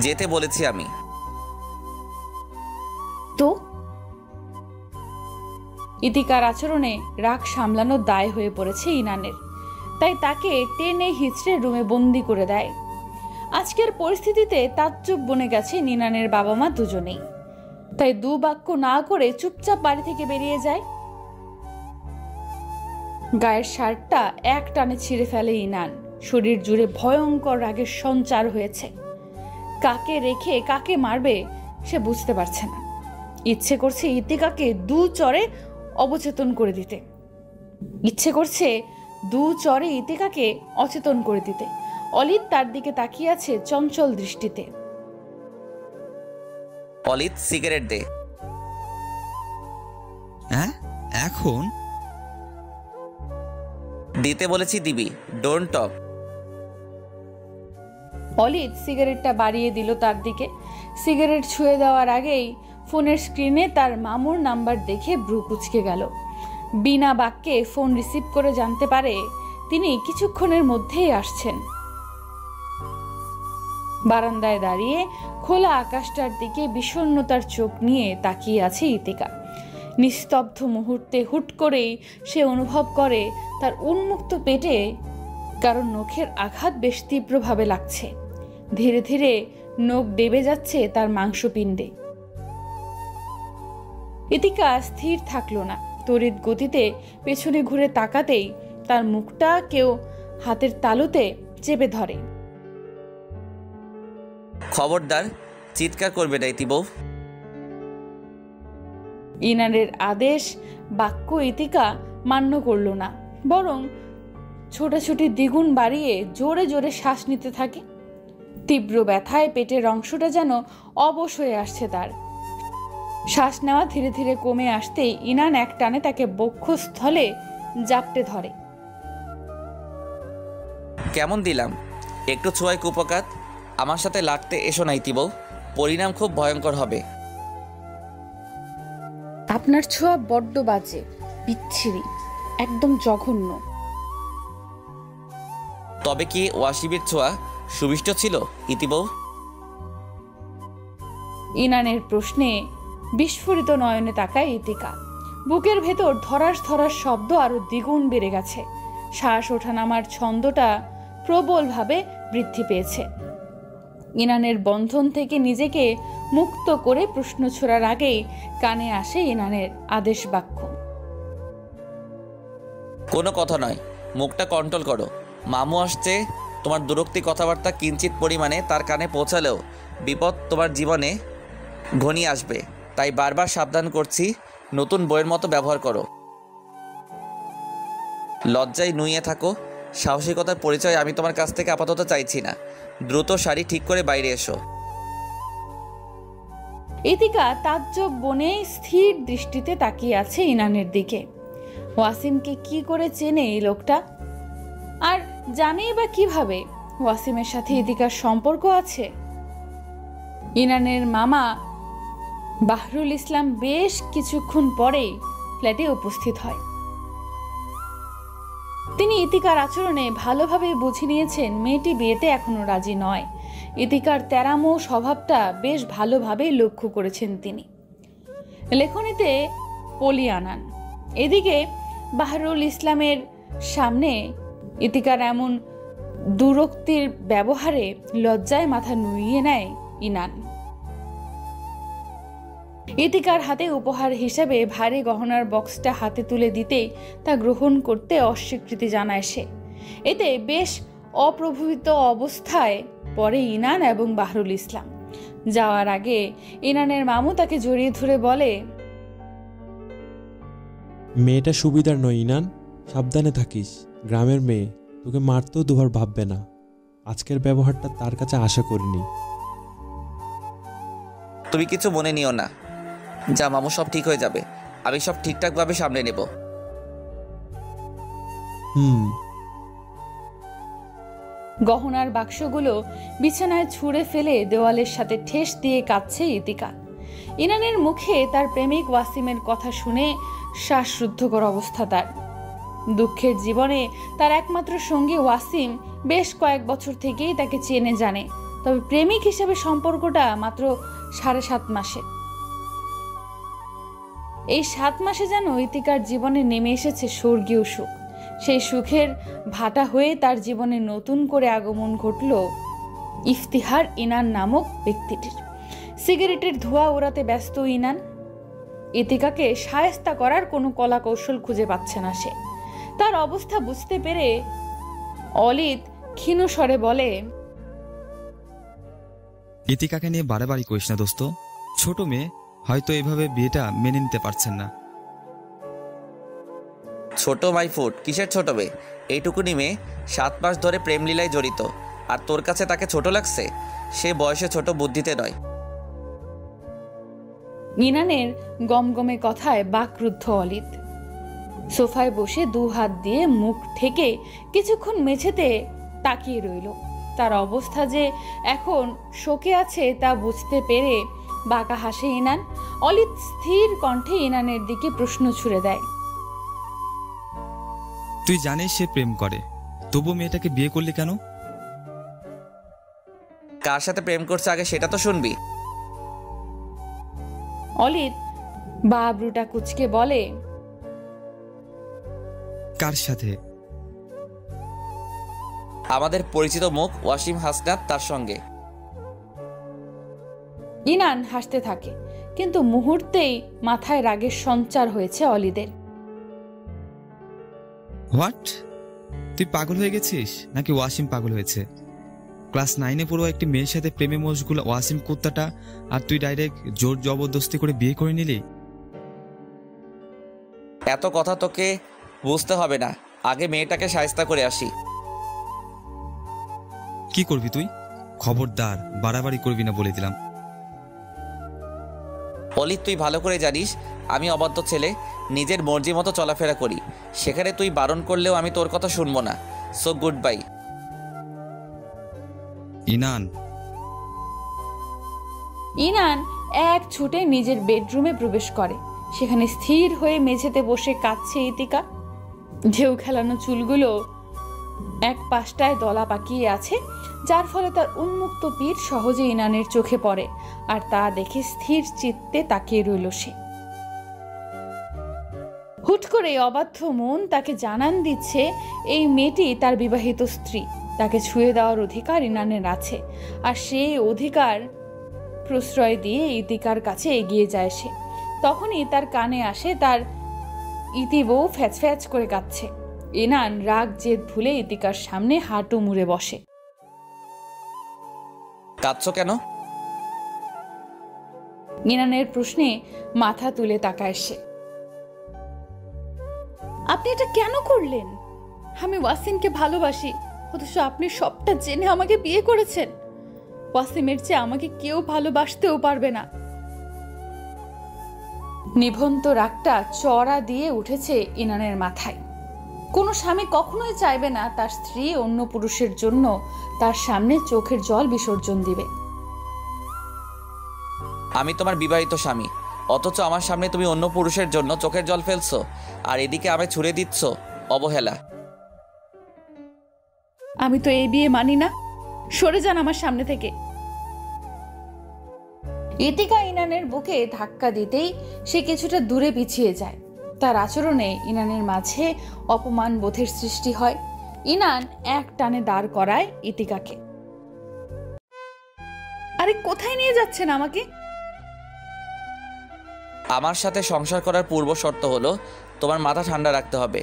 যেতে বলেছি আমি। তো ইতিকার আচরণে রাগ সামলানোর দায় হয়ে পড়েছে ইনানের, তাই তাকে টেনে হিচড়ে রুমে বন্দি করে দেয়। আজকের পরিস্থিতিতে তাজ্জব বনে গেছে ইনানের বাবা মা দুজনেই, তাই দু বাক্য না করে চুপচাপ বাড়ি থেকে বেরিয়ে যায়। গায়ের শার্টটা এক টানে ছিঁড়ে ফেলে ইনান। শরীর জুড়ে ভয়ঙ্কর রাগের সঞ্চার হয়েছে। কাকে রেখে কাকে মারবে সে বুঝতে পারছে না। ইচ্ছে করছে ইতিকাকে দু চড়ে অবচেতন করে দিতে। অলিদ তার দিকে তাকিয়ে আছে চঞ্চল দৃষ্টিতে। অলিদ, সিগারেট দে। হ্যাঁ, এখন দিতে বলেছি দিবি, ডোন্ট টক। অলিদ সিগারেটটা বাড়িয়ে দিল তার দিকে। সিগারেট ছুঁয়ে দেওয়ার আগেই ফোনের স্ক্রিনে তার মামুর নাম্বার দেখে ভ্রু কুঁচকে গেল। বিনা বাক্যে ফোন রিসিভ করে জানতে পারে তিনি কিছুক্ষণের মধ্যেই আসছেন। বারান্দায় দাঁড়িয়ে খোলা আকাশটার দিকে বিষণ্ণতার চোখ নিয়ে তাকিয়ে আছে ইতিকা। নিস্তব্ধ মুহূর্তে হুট করেই সে অনুভব করে তার উন্মুক্ত পেটে কারণ নখের আঘাত বেশ তীব্রভাবে লাগছে। ধীরে ধীরে নখ ডেবে যাচ্ছে তার মাংসপিণ্ডে। ইতিকা স্থির থাকলো না। তড়িৎ গতিতে পেছনে ঘুরে তাকাতেই তার মুখটা কেউ হাতের তালুতে চেপে ধরে। খবরদার চিৎকার করবে না ইতি বউ। ইনানের আদেশ বাক্য ইতিকা মান্য করল না, বরং ছোটাছুটি দ্বিগুণ বাড়িয়ে জোরে জোরে শ্বাস নিতে থাকে। তীব্র ব্যথায় পেটের অংশটা যেন অবশ হয়ে আসছে তার। শ্বাস নেওয়া ধীরে ধীরে কমে আসতেই ইনান এক টানে তাকে বক্ষস্থলে জাপটে ধরে। কেমন দিলাম? একটু ছোঁয়ায় কুপকাত। আমার সাথে লাগতে এসো না ইতি বউ, পরিণাম খুব ভয়ঙ্কর হবে। আপনার ছোঁয়া বড্ড বাজে, বিচ্ছিরি, একদম জঘন্য। তবে কি ওয়াসিবির ছোঁয়া সুবিষ্ট ছিল ইতি বউ? ইনানের প্রশ্নে বিস্ফোরিত নয়নে তাকায় ইতিকা। বুকের ভেতর ধরাস ধরাস শব্দ আরো দ্বিগুণ বেড়ে গেছে। শ্বাস ওঠানামার ছন্দটা প্রবলভাবে বৃদ্ধি পেয়েছে। ইনানের বন্ধন থেকে নিজেকে মুক্ত করে প্রশ্ন ছোড়ার আগেই কানে আসে ইনানের আদেশ বাক্য। কোনো কথা নয়, মুখটা কন্ট্রোল করো। মামু আসছে। তোমার দুরক্তি কথাবার্তা কিঞ্চিত পরিমাণে তার কানে পৌঁছালেও বিপদ তোমার জীবনে ঘনিয়ে আসবে। তাই বারবার সাবধান করছি, নতুন বইয়ের মতো ব্যবহার করো। লজ্জায় নুইয়ে থাকো। সাহসিকতার পরিচয় আমি তোমার কাছ থেকে আপাতত চাইছি না। দ্রুত শাড়ি ঠিক করে বাইরে এসো। ইতিকা তাজ্জব বনে স্থির দৃষ্টিতে তাকিয়ে আছে ইনানের দিকে। ওয়াসিমকে কি করে চেনে এই লোকটা? আর জানেই বা কিভাবে ওয়াসিমের সাথে ইতিকার সম্পর্ক আছে? ইনানের মামা বাহরুল ইসলাম বেশ কিছুক্ষণ পরেই ফ্ল্যাটে উপস্থিত হয়। তিনি ইতিকার আচরণে ভালোভাবে বুঝে নিয়েছেন মেয়েটি বিয়েতে এখনো রাজি নয়। ইতিকার তেরামো স্বভাবটা বেশ ভালোভাবেই লক্ষ্য করেছেন তিনি। লেখনীতে পলি আনান। এদিকে বাহরুল ইসলামের সামনে ইতিকার এমন দুরক্তির ব্যবহারে লজ্জায় মাথা নুইয়ে নেয় ইনান। ইতিকার হাতে উপহার হিসেবে ভারী গহনার বক্সটা হাতে তুলে দিতেই তা গ্রহণ করতে অস্বীকৃতি জানায় সে। এতে বেশ অপ্রভাবিত অবস্থায় পড়ে ইনান এবং বাহরুল ইসলাম। যাওয়ার আগে ইনানের মামু তাকে জড়িয়ে ধরে বলে, মেয়েটা সুবিধার নয় ইনান, সাবধানে থাকিস। গ্রামের মেয়ে, তোকে মারতেও দুবার ভাববে না। আজকের ব্যবহারটা তার কাছে আশা করিনি। তুমি কিছু মনে নিও না। যা মামু, সব ঠিক হয়ে যাবে। আমি সব ঠিকঠাকভাবে সামলে নেব। গহনার বাক্সগুলো বিছানায় ছুঁড়ে ফেলে দেওয়ালের সাথে ঠেস দিয়ে কাঁদছে ইতিকা। ইনানের মুখে তার প্রেমিক ওয়াসিমের কথা শুনে শ্বাসরুদ্ধকর অবস্থা তার। দুঃখের জীবনে তার একমাত্র সঙ্গী ওয়াসিম বেশ কয়েক বছর থেকেই তাকে চেনে জানে, তবে প্রেমিক হিসেবে সম্পর্কটা মাত্র 7.5 মাসে। এই 7 মাসে যেন ইতিকার জীবনে নেমে এসেছে স্বর্গীয় সুখ। সেই সুখের ভাটা হয়ে তার জীবনে নতুন করে আগমন ঘটল ইফতিহার ইনান নামক ব্যক্তিটির। সিগারেটের ধোঁয়া ওড়াতে ব্যস্ত ইনান। ইতিকাকে শায়েস্তা করার কোনো কলা কৌশল খুঁজে পাচ্ছে না সে। তার অবস্থা বুঝতে পেরে অলিদ ক্ষীণ স্বরে বলে, ইতিকাকে নিয়ে বাড়াবাড়ি করিস না দোস্ত, ছোট মেয়ে, হয়তো এভাবে বিয়েটা মেনে নিতে পারছেন না। ছোট মাই ফুট, কিসের ছোট মেয়ে? এইটুকুনি মেয়ে 7 মাস ধরে প্রেম লীলায় জড়িত, আর তোর কাছে তাকে ছোট লাগছে? সে বয়সে ছোট, বুদ্ধিতে নয়। ইনানের গমগমে কথায় বাকরুদ্ধ অলিদ। সোফায় বসে 2 হাত দিয়ে মুখ ঠেকে কিছুক্ষণ মেঝেতে তাকিয়ে রইল। তার অবস্থা যে এখন শোকে আছে তা বুঝতে পেরে বাঁকা হাসে ইনান। অলিদ স্থির কণ্ঠে ইনানের দিকে প্রশ্ন ছুড়ে দেয়, তুই জানিস সে প্রেম করে, তবু মেয়েটাকে বিয়ে করলি কেন? কার সাথে প্রেম করছে আগে সেটা তো শুনবি। অলিদ বাবরুটা কুচকে বলে, কার সাথে? আমাদের পরিচিত মুখ ওয়াসিম হাসনাত, তার সঙ্গে। ইনান হাসতে থাকে, কিন্তু মুহূর্তেই মাথায় রাগের সঞ্চার হয়েছে অলিদের। হোয়াট? তুই পাগল হয়ে গেছিস নাকি ওয়াসিম পাগল হয়েছে? ক্লাস 9-এ পড়ো একটি মেয়ের সাথে প্রেমে মশগুল ওয়াসিম কুত্তাটা, আর তুই ডাইরেক্ট জোর জবরদস্তি করে বিয়ে করে নিলি? এত কথা তোকে বুঝতে হবে না, আগে মেয়েটাকে শায়েস্তা করে আসি। কি করবি তুই? খবরদার বাড়াবাড়ি করবি না বলে দিলাম। অলিদ, তুই ভালো করে জানিস আমি অবাধ্য ছেলে, নিজের মর্জি মতো চলাফেরা করি। সেখানে তুই বারণ করলেও আমি তোর কথা শুনবো না। So good bye. Inan. Inan এক ছুটে নিজের বেডরুমে প্রবেশ করে। সেখানে স্থির হয়ে মেঝেতে বসে কাঁদছে ইতিকা। ঢেউ খেলানো চুলগুলো এক পাশটায় দলা পাকিয়ে আছে, যার ফলে তার উন্মুক্ত পিঠ সহজে ইনানের চোখে পড়ে, আর তা দেখে স্থির চিত্তে তাকিয়ে রইল সে। হুট করে অবাধ্য মন তাকে জানান দিচ্ছে এই মেয়েটি তার বিবাহিত স্ত্রী, তাকে ছুঁয়ে দেওয়ার অধিকার ইনানের আছে, আর সেই অধিকার প্রশ্রয় দিয়ে ইতিকার কাছে এগিয়ে যায় সে। তখনই তার কানে আসে তার ইতি বউ ফ্যাচ ফ্যাচ করে কাঁদছে। ইনান রাগ জেদ ভুলে ইতিকার সামনে হাঁটু মুড়ে বসে। কাঁদছো কেন? ইনানের প্রশ্নে মাথা তুলে তাকায় সে। আপনি এটা কেন করলেন? আমি ওয়াসিমকে ভালোবাসি, অথচ আপনি সবটা জেনে আমাকে বিয়ে করেছেন। ওয়াসিমের চেয়ে আমাকে কেউ ভালোবাসতেও পারবে না। নিভন্ত রাগটা চড়া দিয়ে উঠেছে ইনানের মাথায়। কোনো স্বামী কখনোই চাইবে না তার স্ত্রী অন্য পুরুষের জন্য তার সামনে চোখের জল বিসর্জন দিবে। আমি তোমার বিবাহিত স্বামী, অথচ আমার সামনে তুমি অন্য পুরুষের জন্য চোখের জল ফেলছো, আর এদিকে আমায় ছুড়ে দিচ্ছ অবহেলা। আমি তো এই বিয়ে মানি না, সরে যান আমার সামনে থেকে। ইতিকা ইনানের বুকে ধাক্কা দিতেই সে কিছুটা দূরে পিছিয়ে যায়। তার আচরণে ইনানের মাঝে অপমান বোধের সৃষ্টি হয়। ইনান এক টানে দাঁড় করায় ইতিকাকে। আরে কোথায় নিয়ে যাচ্ছেন আমাকে? আমার সাথে সংসার করার পূর্ব শর্ত হলো তোমার মাথা ঠান্ডা রাখতে হবে।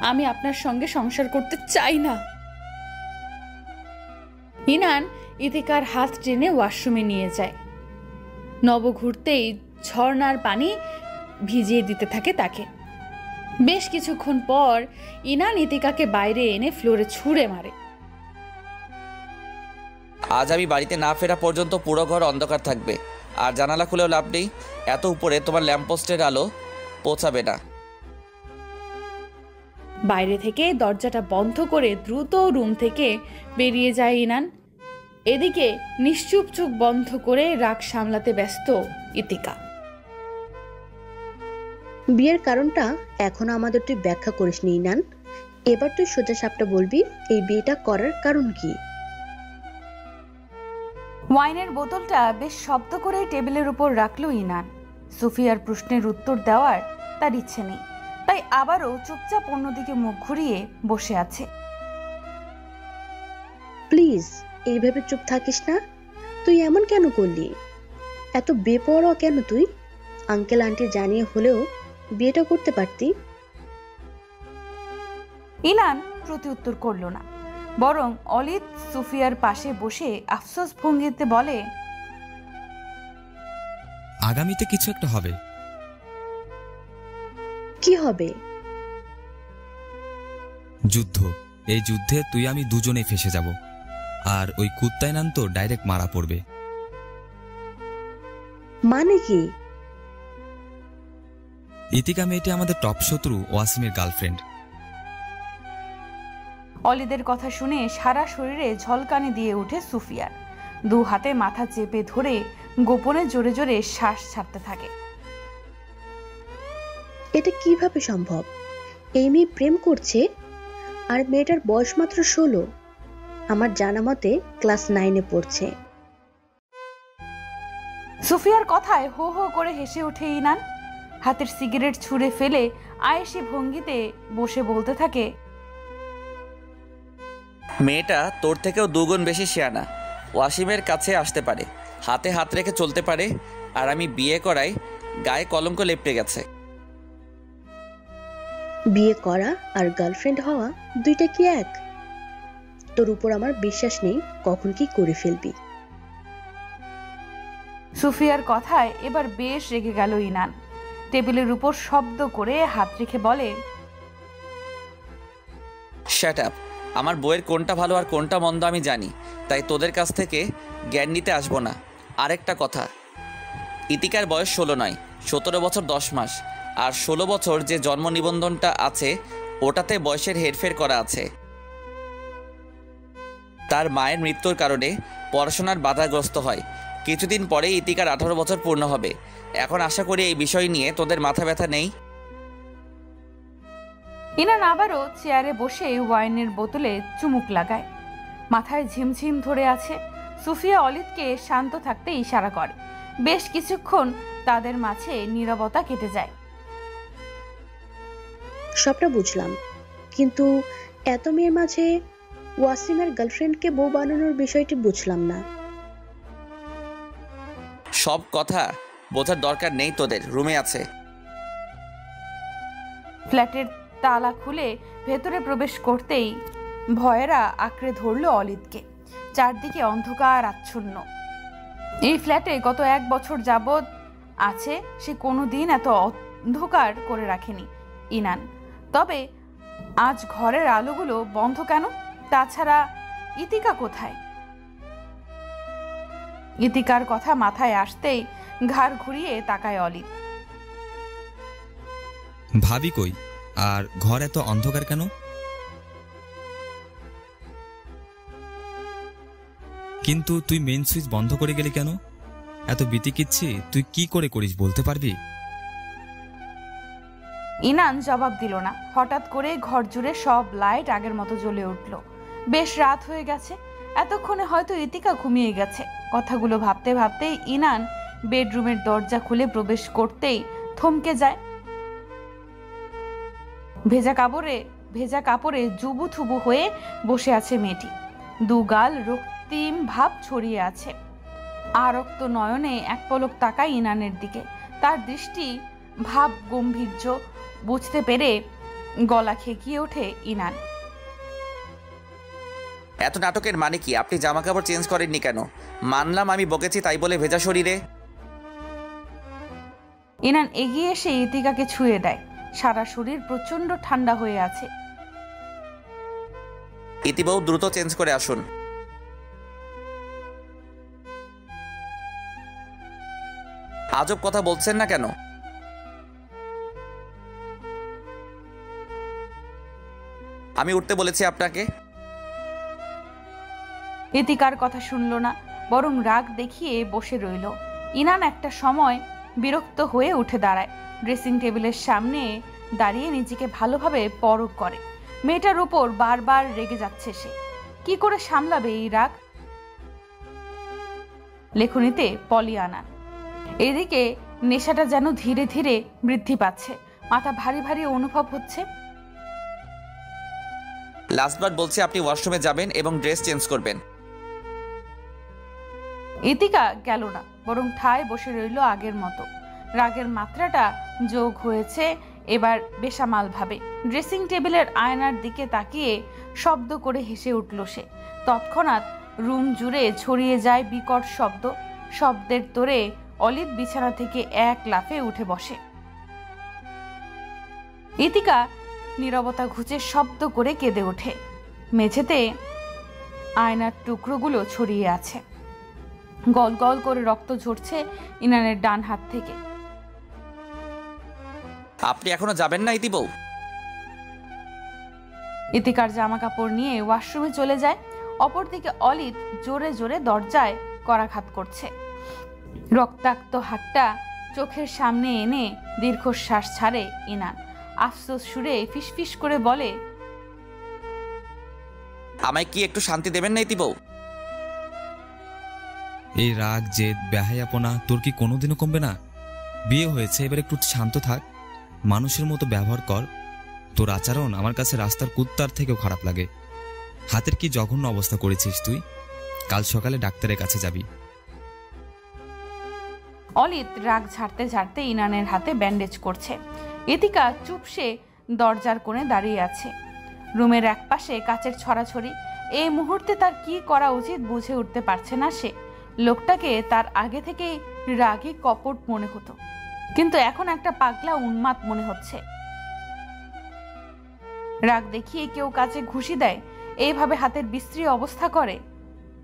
আমি আপনার সঙ্গে সংসার করতে চাই না। ইনান ইতিকার হাত টেনে ওয়াশরুমে নিয়ে যায়। নব ঘুরতেই ঝর্ণার পানি ভিজিয়ে দিতে থাকে তাকে। বেশ কিছুক্ষণ পর ইনান ইতিকাকে বাইরে এনে ফ্লোরে ছুঁড়ে মারে। আজ আমি বাড়িতে না ফেরা পর্যন্ত পুরো ঘর অন্ধকার থাকবে, আর জানালা খুলেও লাভ নেই, এত উপরে তোমার ল্যাম্পপোস্টের আলো পৌঁছাবে না। বাইরে থেকে দরজাটা বন্ধ করে দ্রুত রুম থেকে বেরিয়ে যায় ইনান। এদিকে নিশ্চুপ চোখ বন্ধ করে রাগ সামলাতে ব্যস্ত ইতিকা। বিয়ের কারণটা এখনো আমাদের তুই ব্যাখ্যা করিসনি ইনান। এবার তুই সোজা সাপটা বলবি এই বিয়েটা করার কারণ কি। ওয়াইনের বোতলটা বেশ শব্দ করে টেবিলের উপর রাখলো ইনান। সুফিয়ার প্রশ্নের উত্তর দেওয়ার তার ইচ্ছে নেই, তাই আবারও চুপচাপ অন্যদিকে মুখ ঘুরিয়ে বসে আছে। প্লিজ এইভাবে চুপ থাকিস না। তুই এমন কেন করলি? এত বেপরোয়া কেন তুই? আঙ্কেল আন্টি জানিয়ে হলেও বিয়েটা করতে পারতি। ইনান প্রতি উত্তর করল না, বরং অলিদ সুফিয়ার পাশে বসে আফসোস ভঙ্গিতে বলে, আগামীতে কিছু একটা হবে। কি হবে? যুদ্ধ। এই যুদ্ধে তুই আমি দুজনেই ফেসে যাব, আর ওই কুত্তায় নান তো ডাইরেক্ট মারা পড়বে। মানে কি? ইতিকা মেয়েটি আমাদের টপ শত্রু ওয়াসিমের গার্লফ্রেন্ড। অলিদের কথা শুনে সারা শরীরে ঝলকানি দিয়ে ওঠে সুফিয়ার। দু হাতে মাথা চেপে ধরে গোপনে জোরে জোরে শ্বাস ছাড়তে থাকে। এটা কিভাবে সম্ভব? এই মেয়ে প্রেম করছে, আর মেয়েটার বয়স মাত্র 16। আমার জানা মতে ক্লাস 9-এ পড়ছে। সুফিয়ার কথায় হো হো করে হেসে ওঠে ইনান। হাতের সিগারেট ছুঁড়ে ফেলে আয়েশি ভঙ্গিতে বসে বলতে থাকে, মেয়েটা তোর থেকেও দুগুণ বেশি শিয়ানা। ওয়াসিমের কাছে আসতে পারে, হাতে হাত রেখে চলতে পারে, আর আমি বিয়ে করাই গায়ে কলঙ্ক লেপটে গেছে। বিয়ে করা আর গার্লফ্রেন্ড হওয়া দুইটা কি এক? তোর উপর আমার বিশ্বাস নেই কখন কি করে ফেলবি। সুফিয়ার কথায় এবার বেশ রেগে গেল ইনান। টেবিলের উপর শব্দ করে হাত রেখে বলে, শ্যাট আপ। আমার বইয়ের কোনটা ভালো আর কোনটা মন্দ আমি জানি, তাই তোদের কাছ থেকে জ্ঞান নিতে আসবো না। আরেকটা কথা, ইতিকার বয়স 16 নয়, 17 বছর 10 মাস। আর 16 বছর যে জন্ম নিবন্ধনটা আছে ওটাতে বয়সের হেরফের করা আছে। তার মায়ের মৃত্যুর কারণে পড়াশোনার বাধাগ্রস্ত হয়। কিছুদিন পরেই ইতিকার 18 বছর পূর্ণ হবে। এখন আশা করি এই বিষয় নিয়ে তোদের মাথা ব্যথা নেই। ইনান আবারও চেয়ারে বসে ওয়াইনের বোতলে চুমুক লাগায়। মাথায় ঝিমঝিম ধরে আছে। সুফিয়া অলিদকে শান্ত থাকতে ইশারা করে। বেশ কিছুক্ষণ তাদের মাঝে নীরবতা কেটে যায়। সবটা বুঝলাম, কিন্তু এত মেয়ের মাঝে ওয়াসিমের গার্লফ্রেন্ডকে বউ বানানোর বিষয়টি বুঝলাম না। সব কথা বোঝার দরকার নেই, তোদের রুমে আছে। ফ্ল্যাটের তালা খুলে ভেতরে প্রবেশ করতেই ভয়েরা আঁকড়ে ধরল অলিদকে। চারদিকে অন্ধকার আচ্ছন্ন। এই ফ্ল্যাটে গত 1 বছর যাবৎ আছে, সে কোনোদিন এত অন্ধকার করে রাখেনি ইনান। তবে আজ ঘরের আলোগুলো বন্ধ কেন? তাছাড়া ইতিকা কোথায়? ইতিকার কথা মাথায় আসতেই ঘাড় ঘুরিয়ে তাকায় অলিদ। ভাবি কই? আর ঘর এত অন্ধকার কেন? কিন্তু তুই মেন সুইচ বন্ধ করে গেলি কেন? এত বিতিকিচ্ছি তুই কি করে করিস বলতে পারবি? ইনান জবাব দিল না। হঠাৎ করে ঘর জুড়ে সব লাইট আগের মতো জ্বলে উঠল। বেশ রাত হয়ে গেছে। এতক্ষণে হয়তো ইতিকা ঘুমিয়ে গেছে। কথাগুলো ভাবতে ভাবতেই ইনান বেডরুমের দরজা খুলে প্রবেশ করতেই থমকে যায়। ভেজা কাপড়ে জুবু থুবু হয়ে বসে আছে মেয়েটি। দুগাল রক্তিম ভাব ছড়িয়ে আছে। আরক্ত নয়নে এক পলক তাকায় ইনানের দিকে। তার দৃষ্টি ভাব গম্ভীর্য বুঝতে পেরে গলা খেকিয়ে ওঠে ইনান। এত নাটকের মানে কি? আপনি জামা কাপড় চেঞ্জ করেননি কেন? মানলাম আমি বকেছি তাই বলে ভেজা শরীরে। ইনান এগিয়ে এসে ইতিকাকে ছুঁয়ে দেয়। সারা শরীর প্রচন্ড ঠান্ডা হয়ে আছে। ইতিবাবু দ্রুত চেঞ্জ করে আসুন। আজব কথা বলছেন না কেন? আমি উঠতে বলেছি আপনাকে। ইতিকার কথা শুনল না, বরং রাগ দেখিয়ে বসে রইল। ইনান একটা সময় বিরক্ত হয়ে উঠে দাঁড়ায়। ড্রেসিং টেবিলের সামনে দাঁড়িয়ে নিজেকে ভালোভাবে পরখ করে। মেয়েটার উপর বারবার রেগে যাচ্ছে সে। কি করে সামলাবে এই রাগ? লেখনীতে পলিয়ানা। এদিকে নেশাটা যেন ধীরে ধীরে বৃদ্ধি পাচ্ছে, মাথা ভারী ভারী অনুভব হচ্ছে। লাস্টবার বলছি আপনি ওয়াশরুমে যাবেন এবং ড্রেস চেঞ্জ করবেন। ইতিকা গেল না, বরং ঠায় বসে রইল আগের মতো। রাগের মাত্রাটা যোগ হয়েছে এবার বেসামাল ভাবে। ড্রেসিং টেবিলের আয়নার দিকে তাকিয়ে শব্দ করে হেসে উঠল সে। তৎক্ষণাৎ রুম জুড়ে ছড়িয়ে যায় বিকট শব্দ। শব্দের তোড়ে অলিভ বিছানা থেকে এক লাফে উঠে বসে। ইতিকা নীরবতা ঘুচে শব্দ করে কেঁদে ওঠে। মেঝেতে আয়নার টুকরোগুলো ছড়িয়ে আছে। গল গল করে রক্ত ঝরছে ইনানের ডান হাত থেকে। আপনি এখনো যাবেন না ইতি বউ? ইতিকার জামা কাপড় নিয়ে ওয়াশরুমে চলে যায়। অপরদিকে অলিভ জোরে জোরে দরজায় করাঘাত করছে। রক্তাক্ত হাতটা চোখের সামনে এনে দীর্ঘশ্বাস ছাড়ে ইনান। আফসোস সুরে ফিসফিস করে বলে, আমায় কি একটু শান্তি দেবেন না ইতি বউ? এই রাগ, জেদ, বেহায়াপনা তোর কি কোনোদিনও কমবে না? বিয়ে হয়েছে, এবার একটু শান্ত থাক, মানুষের মতো ব্যবহার কর। তোর আচরণ আমার কাছে রাস্তার কুত্তার থেকেও খারাপ লাগে। হাতের কি জঘন্য অবস্থা করেছিস তুই। কাল সকালে ডাক্তারের কাছে যাবি। অলিত রাগ ঝাড়তে ঝাড়তে ইনানের হাতে ব্যান্ডেজ করছে। ইতিকা চুপসে দরজার কোণে দাঁড়িয়ে আছে। রুমের একপাশে কাচের ছড়াছড়ি। এই মুহূর্তে তার কি করা উচিত বুঝে উঠতে পারছে না সে। লোকটাকে তার আগে থেকেই রাগী কপট মনে হতো, কিন্তু এখন একটা পাগলা উন্মাদ মনে হচ্ছে। রাগ দেখিয়ে কেউ কাছে ঘুষি দেয়, এইভাবে হাতের বিশ্রী অবস্থা করে।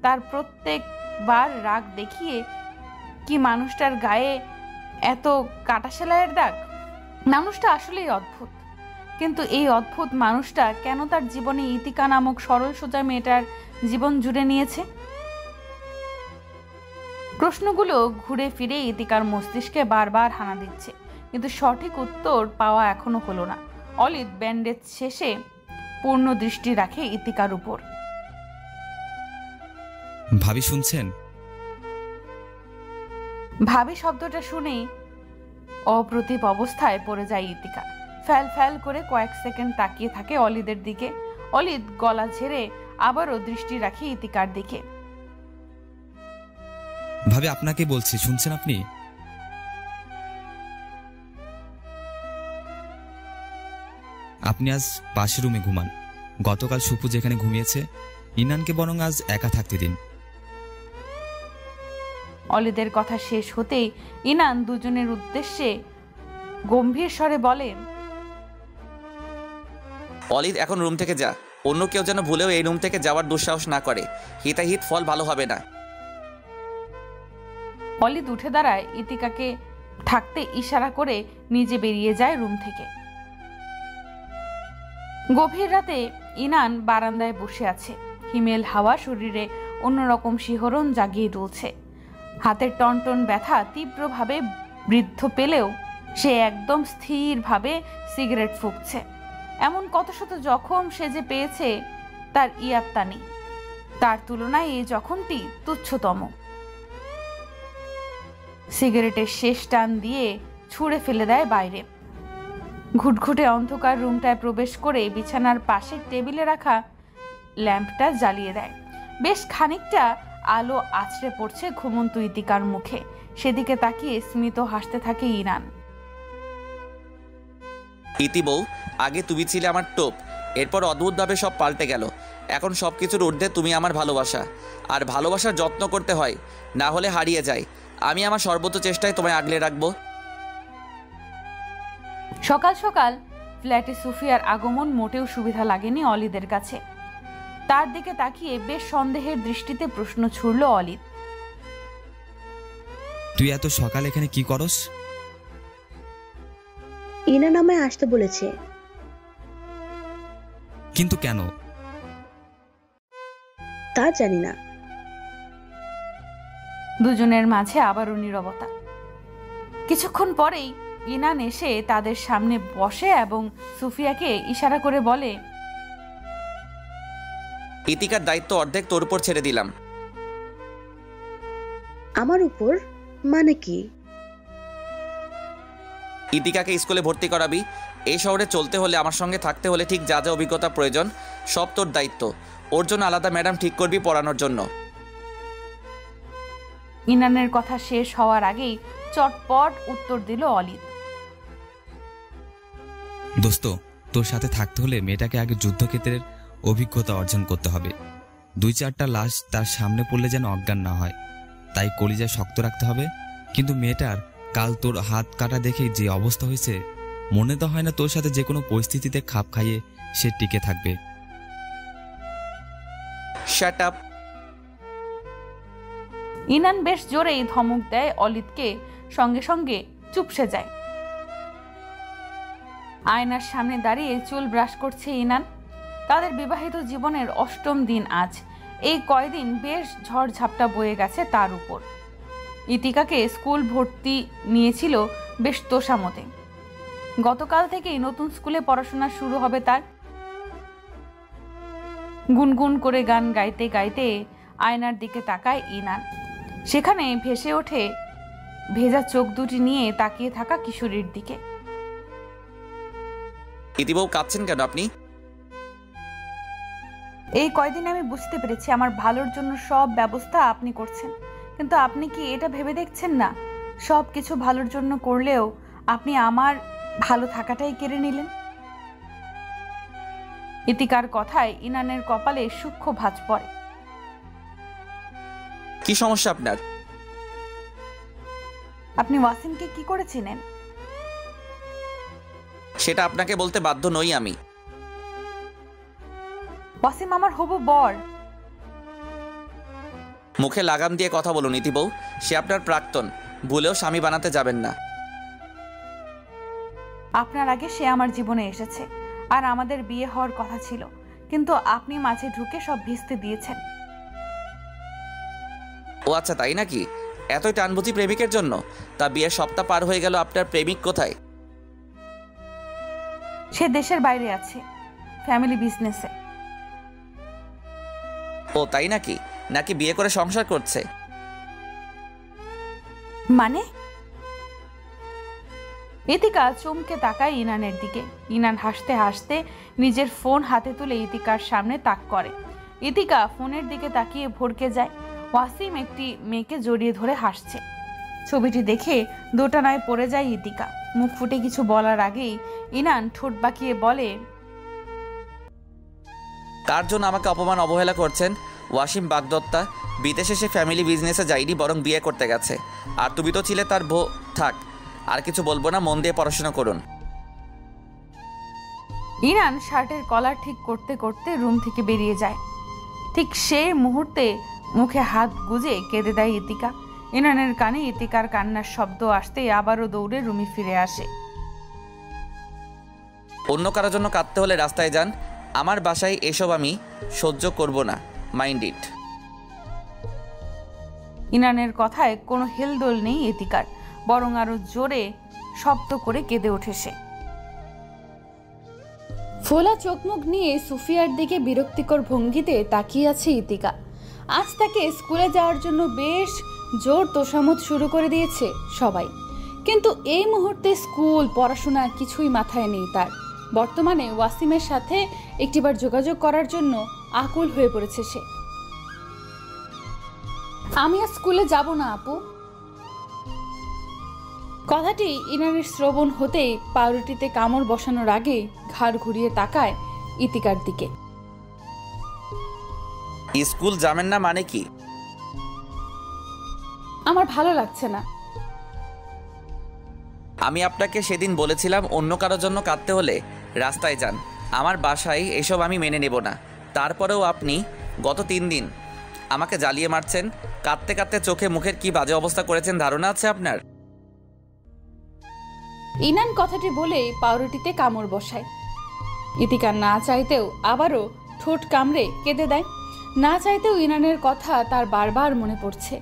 তার প্রত্যেকবার রাগ দেখিয়ে কি মানুষটার গায়ে এত কাটা সেলাইয়ের দাগ? মানুষটা আসলেই অদ্ভুত। কিন্তু এই অদ্ভুত মানুষটা কেন তার জীবনে ইতিকা নামক সরল সোজা মেয়েটার জীবন জুড়ে নিয়েছে? প্রশ্নগুলো ঘুরে ফিরে ইতিকার মস্তিষ্কে বারবার হানা দিচ্ছে, কিন্তু সঠিক উত্তর পাওয়া এখনো হলো না। অলিভ ব্যান্ডেজ শেষে পূর্ণ দৃষ্টি রাখে ইতিকার উপর। ভাবি শুনছেন? ভাবি শব্দটা শুনেই অপ্রতিভ অবস্থায় পড়ে যায় ইতিকা। ফ্যাল ফ্যাল করে কয়েক সেকেন্ড তাকিয়ে থাকে অলিদের দিকে। অলিদ গলা ঝেড়ে আবারও দৃষ্টি রাখে ইতিকার দিকে। ভাবি আপনাকে বলছি, শুনছেন আপনি? আপনি আজ পাশের রুমে ঘুমান। গতকাল সুপু যেখানে ঘুমিয়েছে, ইনানকে বরং আজ একা থাকতে দিন। অলিদের কথা শেষ হতেই ইনান দুজনের উদ্দেশ্যে গম্ভীর স্বরে বলে, অলিদ এখন রুম থেকে যা। অন্য কেউ যেন ভুলেও এই রুম থেকে যাওয়ার দুঃসাহস না করে। হিতাহিত ফল ভালো হবে না। অলিদ উঠে দাঁড়ায়, ইতিকাকে থাকতে ইশারা করে নিজে বেরিয়ে যায় রুম থেকে। গভীর রাতে ইনান বারান্দায় বসে আছে। হিমেল হাওয়া শরীরে অন্যরকম শিহরণ জাগিয়ে তুলছে। হাতের টনটন ব্যথা তীব্রভাবে বৃদ্ধ পেলেও সে একদম স্থিরভাবে সিগারেট ফুঁকছে। এমন কত শত জখম সে যে পেয়েছে তার ইয়াত্তা নেই। তার তুলনায় এই জখমটি তুচ্ছতম। সিগারেটের শেষ টান দিয়ে ছুঁড়ে ফেলে দেয় বাইরে। ঘুটঘুটে অন্ধকার রুমটায় প্রবেশ করে বিছানার পাশের টেবিলে রাখা ল্যাম্পটা জ্বালিয়ে দেয়। বেশ খানিকটা আলো আছড়ে পড়ছে ঘুমন্ত ইতিকার মুখে। সেদিকে তাকিয়ে স্মিত হাসতে থাকে ইনান। ইতি বউ, আগে তুমি ছিলে আমার টোপ, এরপর অদ্ভুতভাবে সব পাল্টে গেল। এখন সব কিছুর ঊর্ধ্বে তুমি আমার ভালোবাসা। আর ভালোবাসার যত্ন করতে হয়, না হলে হারিয়ে যায়। আমি আমার সর্বোচ্চ চেষ্টায় তোমায় আগলে রাখবো। সকাল সকাল ফ্ল্যাটে সুফিয়ার আগমন মোটেও সুবিধা লাগেনি অলিদের কাছে। তার দিকে তাকিয়ে বেশ সন্দেহের দৃষ্টিতে প্রশ্ন ছুড়ল অলিদ। তুই এত সকাল এখানে কি করস? ইনান আমায় আসতে বলেছে। কিন্তু কেন? তা জানি না। দুজনের মাঝে আবারও নীরবতা। কিছুক্ষণ পরেই ইনান এসে তাদের সামনে বসে এবং সুফিয়াকে ইশারা করে বলে, ইতিকার দায়িত্ব অর্ধেক তোর উপর ছেড়ে দিলাম। আমার উপর মানে কি? ইতিকাকে স্কুলে ভর্তি করাবি। এই শহরে চলতে হলে, আমার সঙ্গে থাকতে হলে ঠিক যা যা অভিজ্ঞতা প্রয়োজন সব তোর দায়িত্ব। ওর জন্য আলাদা ম্যাডাম ঠিক করবি পড়ানোর জন্য। ইনানের কথা শেষ হওয়ার আগেই চটপট উত্তর দিল অলিদ। দোস্ত, তোর সাথে থাকতে হলে মেয়েটাকে আগে যুদ্ধক্ষেত্রের অভিজ্ঞতা অর্জন করতে হবে। 2-4টা লাশ তার সামনে পড়লে যেন অজ্ঞান না হয়, তাই কলিজা শক্ত রাখতে হবে। কিন্তু মেয়েটার কাল তোর হাত কাটা দেখে যে অবস্থা হয়েছে, মনে তো হয় না তোর সাথে যে কোনো পরিস্থিতিতে খাপ খাইয়ে সে টিকে থাকবে। Shut up. ইনান বেশ জোরেই ধমক দেয় অলিদকে, সঙ্গে সঙ্গে চুপসে যায়। আয়নার সামনে দাঁড়িয়ে চুল ব্রাশ করছে ইনান। তাদের বিবাহিত জীবনের 8ম দিন আজ। এই কয়দিন বেশ ঝড়ঝাপটা বয়ে গেছে তার উপর। ইতিকাকে স্কুল ভর্তি নিয়েছিল বেশ তোষামতে। গতকাল থেকেই নতুন স্কুলে পড়াশোনা শুরু হবে তার। গুনগুন করে গান গাইতে গাইতে আয়নার দিকে তাকায় ইনান। সেখানে ভেসে ওঠে ভেজা চোখ দুটি নিয়ে তাকিয়ে থাকা কিশোরীর দিকে। ইতিবউ কাঁদছেন কেন আপনি? এই কয়দিন আমি বুঝতে পেরেছি আমার ভালোর জন্য সব ব্যবস্থা আপনি করছেন, কিন্তু আপনি কি এটা ভেবে দেখছেন না সব কিছু ভালোর জন্য করলেও আপনি আমার ভালো থাকাটাই কেড়ে নিলেন? ইতিকার কথায় ইনানের কপালে সূক্ষ্ম ভাঁজ পড়ে। কি সমস্যা আপনার? আপনি ওয়াসিমকে কি করেছিলেন? সেটা আপনাকে বলতে বাধ্য নই আমি। ওয়াসিম আমার হবু বর। মুখে লাগাম দিয়ে কথা বলুন ইতিবউ। সে আপনার প্রাক্তন, ভুলেও স্বামী বানাতে যাবেন না। আপনার আগে সে আমার জীবনে এসেছে, আর আমাদের বিয়ে হওয়ার কথা ছিল, কিন্তু আপনি মাঝে ঢুকে সব ভিস্তে দিয়েছেন। ও আচ্ছা, তাই নাকি? এতই টান বুঝি প্রেমিকের জন্য? তা বিয়ের সপ্তাহ পার হয়ে গেল, আপনার প্রেমিক কোথায়? সে দেশের বাইরে আছে, ফ্যামিলি বিজনেসে। ও তাই নাকি? নাকি বিয়ে করে সংসার করছে? মানে? ইতিকা চমকে তাকায় ইনানের দিকে। ইনান হাসতে হাসতে নিজের ফোন হাতে তুলে ইতিকার সামনে তাক করে। ইতিকা ফোনের দিকে তাকিয়ে ভড়কে যায়। ওয়াসিম একটি মেয়েকে জড়িয়ে ধরে হাসছে। ছবিটি দেখে দোটানায় পড়ে যায় ইতিকা। মুখ ফুটে কিছু বলার আগেই ইনান ঠোঁট বাঁকিয়ে বলে, কার জন্য আমাকে অপমান অবহেলা করছেন? ওয়াসিম বাগদত্তা বিদেশে সে ফ্যামিলি বিজনেসে যায়নি, বরং বিয়ে করতে গেছে। আর তুমি তো ছিলে তার বউ। থাক, আর কিছু বলবো না, মন দিয়ে পড়াশোনা করুন। ইনান শার্টের কলার ঠিক করতে করতে রুম থেকে বেরিয়ে যায়। ঠিক সেই মুহূর্তে মুখে হাত গুজে কেঁদে দেয় ইতিকা। ইনানের কানে ইতিকার কান্নার শব্দ আসতেই আবারও দৌড়ে রুমে ফিরে আসে। অন্য কারোর জন্য কাঁদতে হলে রাস্তায় যান, আমার বাসায় এসব আমি সহ্য করব না। Mind it. ইনানের কথায় কোনো হেলদোল নেই ইতিকার, বরং আরো জোরে শব্দ করে কেঁদে ওঠে সে। ফোলা চোখমুখ নিয়ে সুফিয়ার দিকে বিরক্তিকর ভঙ্গিতে তাকিয়ে আছে ইতিকা। আজ তাকে স্কুলে যাওয়ার জন্য বেশ জোর তোষামত শুরু করে দিয়েছে সবাই, কিন্তু এই মুহূর্তে স্কুল পড়াশোনা কিছুই মাথায় নেই তার। বর্তমানে ওয়াসিমের সাথে একটিবার যোগাযোগ করার জন্য আকুল হয়ে পড়েছে সে। আমি আর স্কুলে যাব না আপু। কথাটি ইনানের শ্রবণ হতেই পাউরুটিতে কামড় বসানোর আগে ঘাড় ঘুরিয়ে তাকায় ইতিকার দিকে। স্কুল যাবেন না মানে কি? আমার ভালো লাগছে না। আমি আপনাকে সেদিন বলেছিলাম অন্য কারোর জন্য কাঁদতে হলে রাস্তায় যান। আমার বাসায় এসব আমি মেনে নেব না। তারপরেও আপনি গত 3 দিন আমাকে জ্বালিয়ে মারছেন। কাঁদতে কাঁদতে চোখে মুখের কি বাজে অবস্থা করেছেন ধারণা আছে আপনার? ইনান কথাটি বলে পাউরুটিতে কামড় বসায়। ইতিকা না চাইতেও আবারও ঠোঁট কামড়ে কেঁদে দেয়। না চাইতেও ইনানের কথা তার বারবার মনে পড়ছে।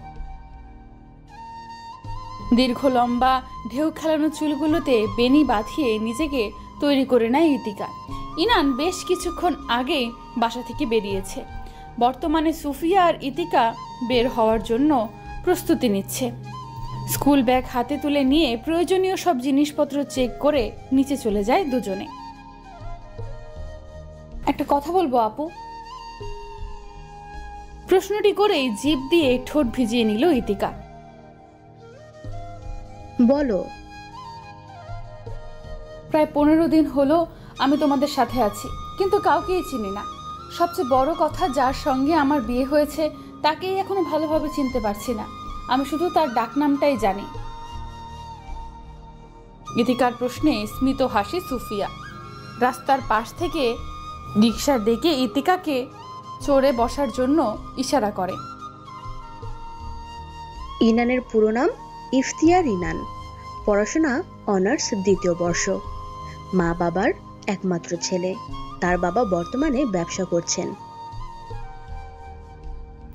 দীর্ঘ লম্বা ঢেউ খেলানো চুলগুলোতে বেনি বাঁধিয়ে নিজেকে তৈরি করে নেয় ইতিকা। ইনান বেশ কিছুক্ষণ আগে বাসা থেকে বেরিয়েছে। বর্তমানে সুফিয়া আর ইতিকা বের হওয়ার জন্য প্রস্তুতি নিচ্ছে। স্কুল ব্যাগ হাতে তুলে নিয়ে প্রয়োজনীয় সব জিনিসপত্র চেক করে নিচে চলে যায় দুজনে। একটা কথা বলবো আপু? প্রশ্নটি করেই জিভ দিয়ে ঠোঁট ভিজিয়ে নিল ইতিকা। বলো। প্রায় 15 দিন হলো আমি তোমাদের সাথে আছি, কিন্তু কাউকেই চিনি না। সবচেয়ে বড় কথা, যার সঙ্গে আমার বিয়ে হয়েছে তাকেই এখনো ভালোভাবে চিনতে পারছি না। আমি শুধু তার ডাকনামটাই জানি। ইতিকার প্রশ্নে স্মিত হাসি সুফিয়া। রাস্তার পাশ থেকে রিকশা ডেকে ইতিকাকে চড়ে বসার জন্য ইশারা করে। ইনানের পুরো নাম ইফতিয়ার ইনান, পড়াশোনা অনার্স 2য় বর্ষ, মা বাবার একমাত্র ছেলে। তার বাবা বর্তমানে ব্যবসা করছেন।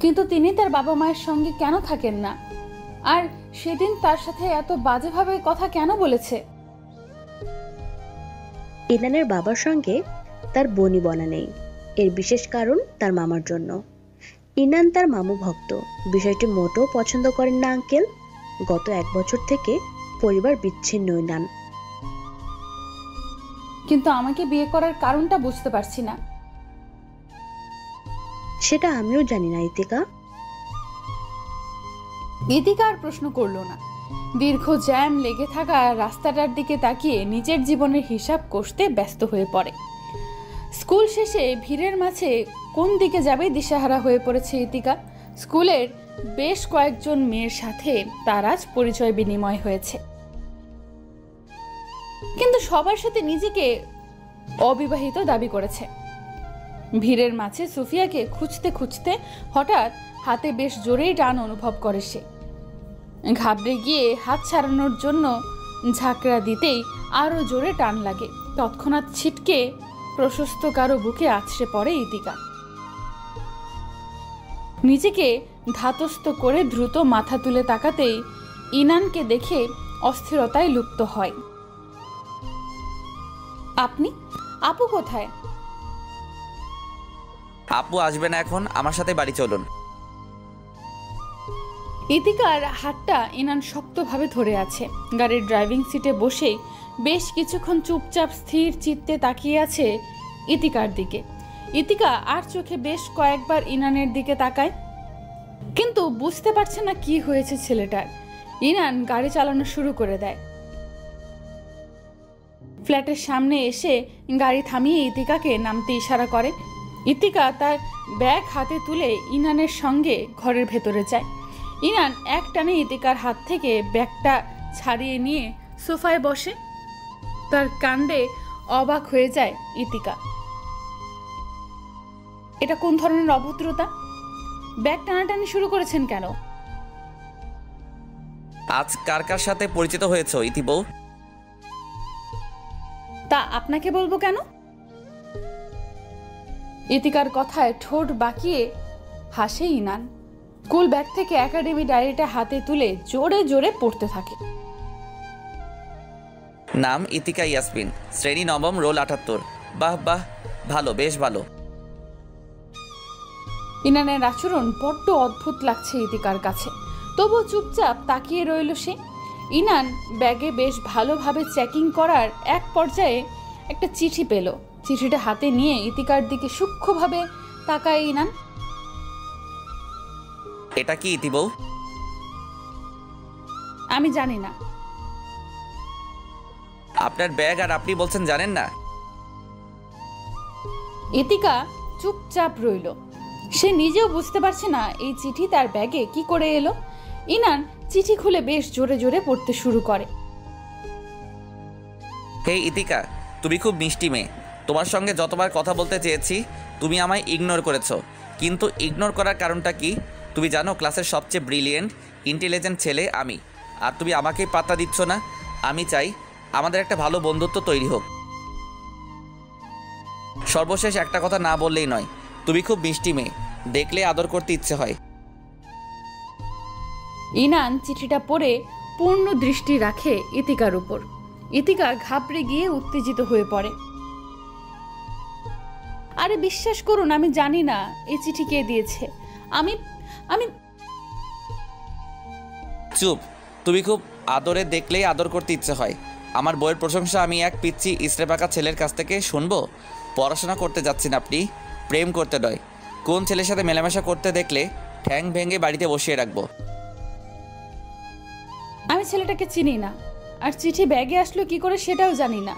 কিন্তু তিনি তার বাবা মায়ের সঙ্গে কেন থাকেন না? আর সেদিন তার সাথে এত বাজেভাবে কথা কেন বলেছে? ইনানের বাবার সঙ্গে তার বনি বনা নেই। এর বিশেষ কারণ তার মামার জন্য। ইনান তার মামু ভক্ত। বিষয়টি মোটেও পছন্দ করেন না আঙ্কেল। গত 1 বছর থেকে পরিবার বিচ্ছিন্ন ইনান। কিন্তু আমাকে বিয়ে করার কারণটা বুঝতে পারছি না। সেটা আমিও জানি না ইতিকা। ইতিকা আর প্রশ্ন করলো না। দীর্ঘ জ্যাম লেগে থাকা রাস্তাটার দিকে তাকিয়ে নিজের জীবনের হিসাব কষতে ব্যস্ত হয়ে পড়ে। স্কুল শেষে ভিড়ের মাঝে কোন দিকে যাবে দিশাহারা হয়ে পড়েছে ইতিকা। স্কুলের বেশ কয়েকজন মেয়ের সাথে তার আজ পরিচয় বিনিময় হয়েছে, কিন্তু সবার সাথে নিজেকে অবিবাহিত দাবি করেছে। ভিড়ের মাঝে সুফিয়াকে খুঁজতে খুঁজতে হঠাৎ হাতে বেশ জোরেই টান অনুভব করে সে। ঘাবড়ে গিয়ে হাত ছাড়ানোর জন্য ঝাঁকড়া দিতেই আরো জোরে টান লাগে। তৎক্ষণাৎ ছিটকে প্রশস্ত কারো বুকে আছড়ে পড়ে ইতিকা। নিজেকে ধাতস্থ করে দ্রুত মাথা তুলে তাকাতেই ইনানকে দেখে অস্থিরতায় লুপ্ত হয়। আপু কোথায়? আপু আসবে না এখন, আমার সাথে বাড়ি চলুন। ইতিকার হাতটা ইনান শক্তভাবে ধরে আছে। গাড়ির ড্রাইভিং সিটে বসেই বেশ কিছুক্ষণ চুপচাপ স্থির চিত্তে তাকিয়ে আছে ইতিকার দিকে। ইতিকা আর চোখে বেশ কয়েকবার ইনানের দিকে তাকায়, কিন্তু বুঝতে পারছে না কি হয়েছে ছেলেটার। ইনান গাড়ি চালানো শুরু করে দেয়। ফ্ল্যাটের সামনে এসে গাড়ি থামিয়ে ইতিকাকে নামতে ইশারা করে। ইতিকা তার ব্যাগ হাতে তুলে ইনানের সঙ্গে ঘরের ভেতরে যায়। ইনান এক টানে ইতিকার হাত থেকে ব্যাগটা ছাড়িয়ে নিয়ে সোফায় বসে। তার কাণ্ডে অবাক হয়ে যায় ইতিকা। এটা কোন ধরনের অভদ্রতা? ব্যাগ টানাটানি শুরু করেছেন কেন? আজ কার কার সাথে পরিচিত হয়েছো ইতি বউ? তা আপনাকে বলবো কেন? ইতিকার কথায় ঠোঁট বাঁকিয়ে হাসে ইনান। স্কুল ব্যাগ থেকে একাডেমি ডায়েরিটা হাতে তুলে জোরে জোরে পড়তে থাকে। নাম ইতিকা ইয়াসমিন, শ্রেণী 9ম, রোল 78। বাহ বাহ, ভালো, বেশ ভালো। ইনানের আচরণ বড্ড অদ্ভুত লাগছে ইতিকার কাছে, তবু চুপচাপ তাকিয়ে রইল সে। ইনান ব্যাগে বেশ ভালোভাবে চেকিং করার এক পর্যায়ে একটা চিঠি পেল। চিঠিটা হাতে নিয়ে ইতিকার দিকে সূক্ষ্মভাবে তাকায় ইনান। এটা কি ইতি বউ? আমি জানি না। আপনার ব্যাগ আর আপনি বলছেন জানেন না? ইতিকা চুপচাপ রইল। সে নিজেও বুঝতে পারছে না এই চিঠি তার ব্যাগে কি করে এলো। ইনান চিঠি খুলে বেশ জোরে জোরে পড়তে শুরু করে। হে ইতিকা, তুমি খুব মিষ্টি মেয়ে। তোমার সঙ্গে যতবার কথা বলতে চেয়েছি তুমি আমায় ইগনোর করেছো। কিন্তু ইগনোর করার কারণটা কি তুমি জানো? ক্লাসের সবচেয়ে ব্রিলিয়েন্ট ইন্টেলিজেন্ট ছেলে আমি, আর তুমি আমাকেই পাত্তা দিচ্ছ না। আমি চাই আমাদের একটা ভালো বন্ধুত্ব তৈরি হোক। সর্বশেষ একটা কথা না বললেই নয়, তুমি খুব মিষ্টি মেয়ে, দেখলে আদর করতে ইচ্ছে হয়। ইনান চিঠিটা পড়ে পূর্ণ দৃষ্টি রাখে ইতিকার উপর। ইতিকা ঘাবড়ে গিয়ে উত্তেজিত হয়ে পড়ে। আরে বিশ্বাস করুন, আমি জানি না এই চিঠি কে দিয়েছে। আমি আমি চুপ, তুমি খুব আদরে দেখলেই আদর করতে ইচ্ছে হয়। আমার বইয়ের প্রশংসা আমি এক পিচ্ছি ইস্ত্রে পাকা ছেলের কাছ থেকে শুনবো? পড়াশোনা করতে যাচ্ছেন আপনি, প্রেম করতে নয়। কোন ছেলের সাথে মেলামেশা করতে দেখলে ঠ্যাং ভেঙে বাড়িতে বসিয়ে রাখবো। আমি ছেলেটাকে চিনি না, আর চিঠি ব্যাগে আসলো কি করে সেটাও জানি না।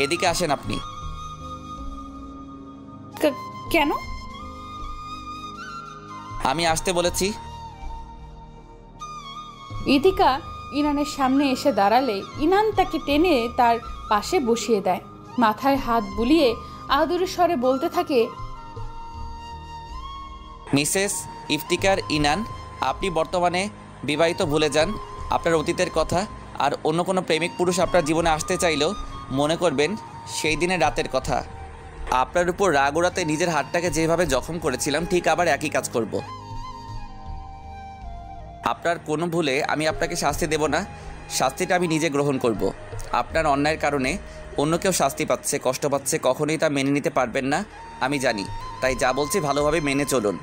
এদিকে আসেন আপনি। কেন? আমি আসতে বলেছি। ইতিকা ইনানের সামনে এসে দাঁড়ালে ইনান তাকে টেনে তার পাশে বসিয়ে দেয়। মাথায় হাত বুলিয়ে আদরের স্বরে বলতে থাকে, মিসেস ইফতিকার ইনান, আপনি বর্তমানে বিবাহিত, ভুলে যান আপনার অতীতের কথা। আর অন্য কোনো প্রেমিক পুরুষ আপনার জীবনে আসতে চাইলেও মনে করবেন সেই দিনের রাতের কথা। আপনার উপর রাগ ওড়াতে নিজের হাতটাকে যেভাবে জখম করেছিলাম ঠিক আবার একই কাজ করব। আপনার কোনো ভুলে আমি আপনাকে শাস্তি দেব না, শাস্তিটা আমি নিজে গ্রহণ করব। আপনার অন্যায়ের কারণে অন্য কেউ শাস্তি পাচ্ছে, কষ্ট পাচ্ছে, কখনোই তা মেনে নিতে পারবেন না আমি জানি। তাই যা বলছি ভালোভাবে মেনে চলুন।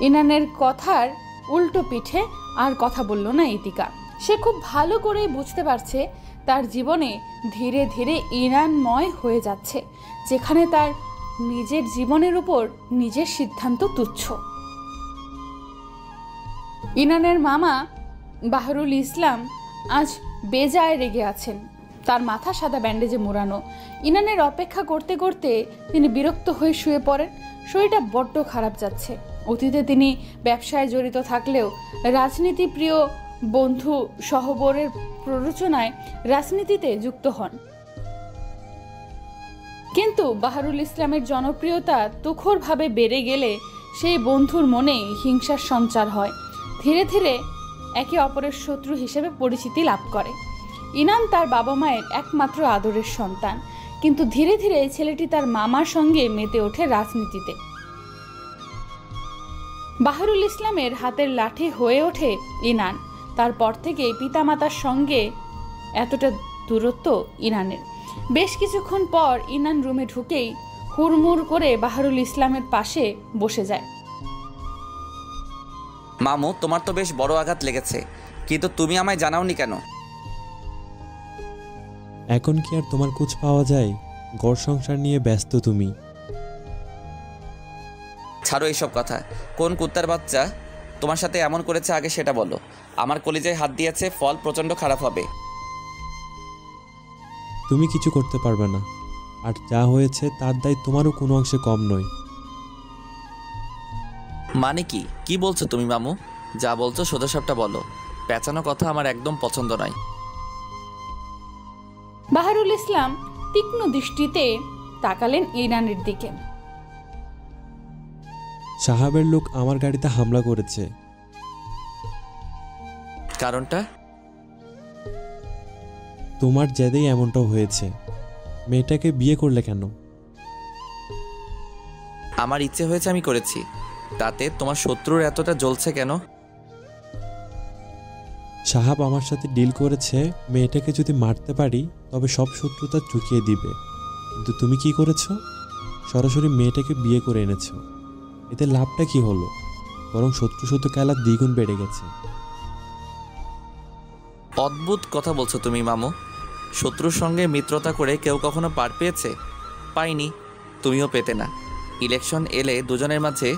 ইনানের কথার উল্টো পিঠে আর কথা বলল না ইতিকা। সে খুব ভালো করেই বুঝতে পারছে তার জীবনে ধীরে ধীরে ইনানময় হয়ে যাচ্ছে, যেখানে তার নিজের জীবনের উপর নিজের সিদ্ধান্ত তুচ্ছ। ইনানের মামা বাহরুল ইসলাম আজ বেজায় রেগে আছেন। তার মাথা সাদা ব্যান্ডেজে মোড়ানো। ইনানের অপেক্ষা করতে করতে তিনি বিরক্ত হয়ে শুয়ে পড়েন। শরীরটা বড্ড খারাপ যাচ্ছে। অতীতে তিনি ব্যবসায় জড়িত থাকলেও রাজনীতি প্রিয় বন্ধু সহবরের প্ররোচনায় রাজনীতিতে যুক্ত হন। কিন্তু বাহরুল ইসলামের জনপ্রিয়তা তুখরভাবে বেড়ে গেলে সেই বন্ধুর মনে হিংসার সঞ্চার হয়। ধীরে ধীরে একে অপরের শত্রু হিসেবে পরিচিতি লাভ করে। ইনান তার বাবা মায়ের একমাত্র আদরের সন্তান, কিন্তু ধীরে ধীরে ছেলেটি তার মামার সঙ্গে মেতে ওঠে রাজনীতিতে। বাহরুল ইসলামের হাতের লাঠি হয়ে ওঠে ইনান। তারপর থেকে পিতামাতার সঙ্গে এতটা দূরত্ব ইনানের। বেশ কিছুক্ষণ পর ইনান রুমে ঢুকেই হুড়মুড় করে বাহরুল ইসলামের পাশে বসে যায়। মামু, তোমার তো বেশ বড় আঘাত লেগেছে, কিন্তু তুমি আমায় জানাওনি কেন? এখন কি আর তোমার কুছ পাওয়া যায়? ঘর সংসার নিয়ে ব্যস্ত তুমি। ছাড়ো এইসব কথা। কোন কুত্তার বাচ্চা তোমার সাথে এমন করেছে আগে সেটা বলো। আমার কলিজায় হাত দিয়েছে, ফল প্রচণ্ড খারাপ হবে। তুমি কিছু করতে পারবে না, আর যা হয়েছে তার দায় তোমারও কোনো অংশে কম নয়। মানে কি? কি বলছো তুমি মামু? যা বলছো সোজাসাপটা বলো। পেঁচানো কথা আমার একদম পছন্দ নয়। বাহরুল ইসলাম তীক্ষ্ণ দৃষ্টিতে তাকালেন ইনানের দিকে। সাহাবের লোক আমার গাড়িতে হামলা করেছে। কারণটা? তোমার জেদেই এমনটাও হয়েছে। মেয়েটাকে বিয়ে করলে কেন? আমার ইচ্ছে হয়েছে, আমি করেছি। তাতে তোমার শত্রুর এতটা জ্বলছে কেন? সাহাব আমার সাথে ডিল করেছে, মেয়েটাকে যদি মারতে পারি তবে সব শত্রুতা চুকিয়ে দিবে। কিন্তু তুমি কি করেছো? সরাসরি মেয়েটাকে বিয়ে করে এনেছো। এতে লাভটা কি হলো? বরং শত্রু খেলা দ্বিগুণ বেড়ে গেছে। অদ্ভুত কথা বলছো তুমি মামু। শত্রুর সঙ্গে মিত্রতা করে কেউ কখনো পার পেয়েছে? পাইনি, তুমিও পেতে না। ইলেকশন এলে দুজনের মাঝে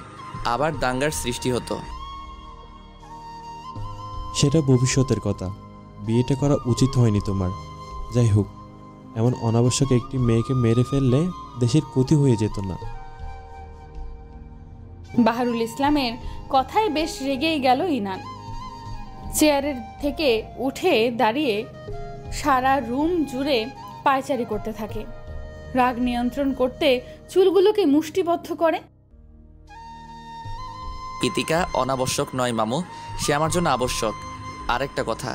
আবার দাঙ্গার সৃষ্টি হতো। সেটা ভবিষ্যতের কথা। বিয়েটা করা উচিত হয়নি তোমার। যাই হোক, এমন অনাবশ্যক একটি মেয়েকে মেরে ফেললে দেশের ক্ষতি হয়ে যেত না? বাহরুল ইসলামের কথায় বেশ রেগেই গেল ইনান। চেয়ারের থেকে উঠে দাঁড়িয়ে সারা রুম জুড়ে পায়চারি করতে থাকে। রাগ নিয়ন্ত্রণ করতে চুলগুলোকে মুষ্টিবদ্ধ করে। ইতিকা অনাবশ্যক নয় মামু, সে আমার জন্য আবশ্যক। আরেকটা কথা,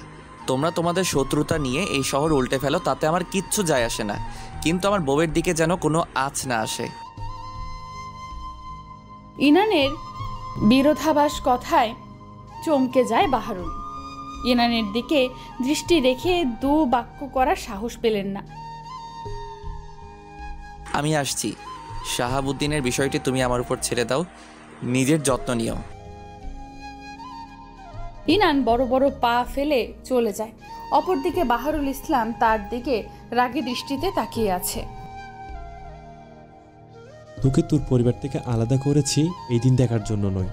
তোমরা তোমাদের শত্রুতা নিয়ে এই শহর উল্টে ফেলো, তাতে আমার কিচ্ছু যায় আসে না, কিন্তু আমার বউয়ের দিকে যেন কোনো আঁচ না আসে। ইনানের বিরোধাভাস কথায় চমকে যায় বাহারুল। ইনানের দিকে দৃষ্টি রেখে দু বাক্য করার সাহস পেলেন না। আমি আসছি। শাহাবুদ্দিনের বিষয়টি তুমি আমার উপর ছেড়ে দাও, নিজের যত্ন নিও। ইনান বড় বড় পা ফেলে চলে যায়। অপরদিকে বাহারুল ইসলাম তার দিকে রাগী দৃষ্টিতে তাকিয়ে আছে। তোকে তোর পরিবার থেকে আলাদা করেছি এই দিন দেখার জন্য নয়,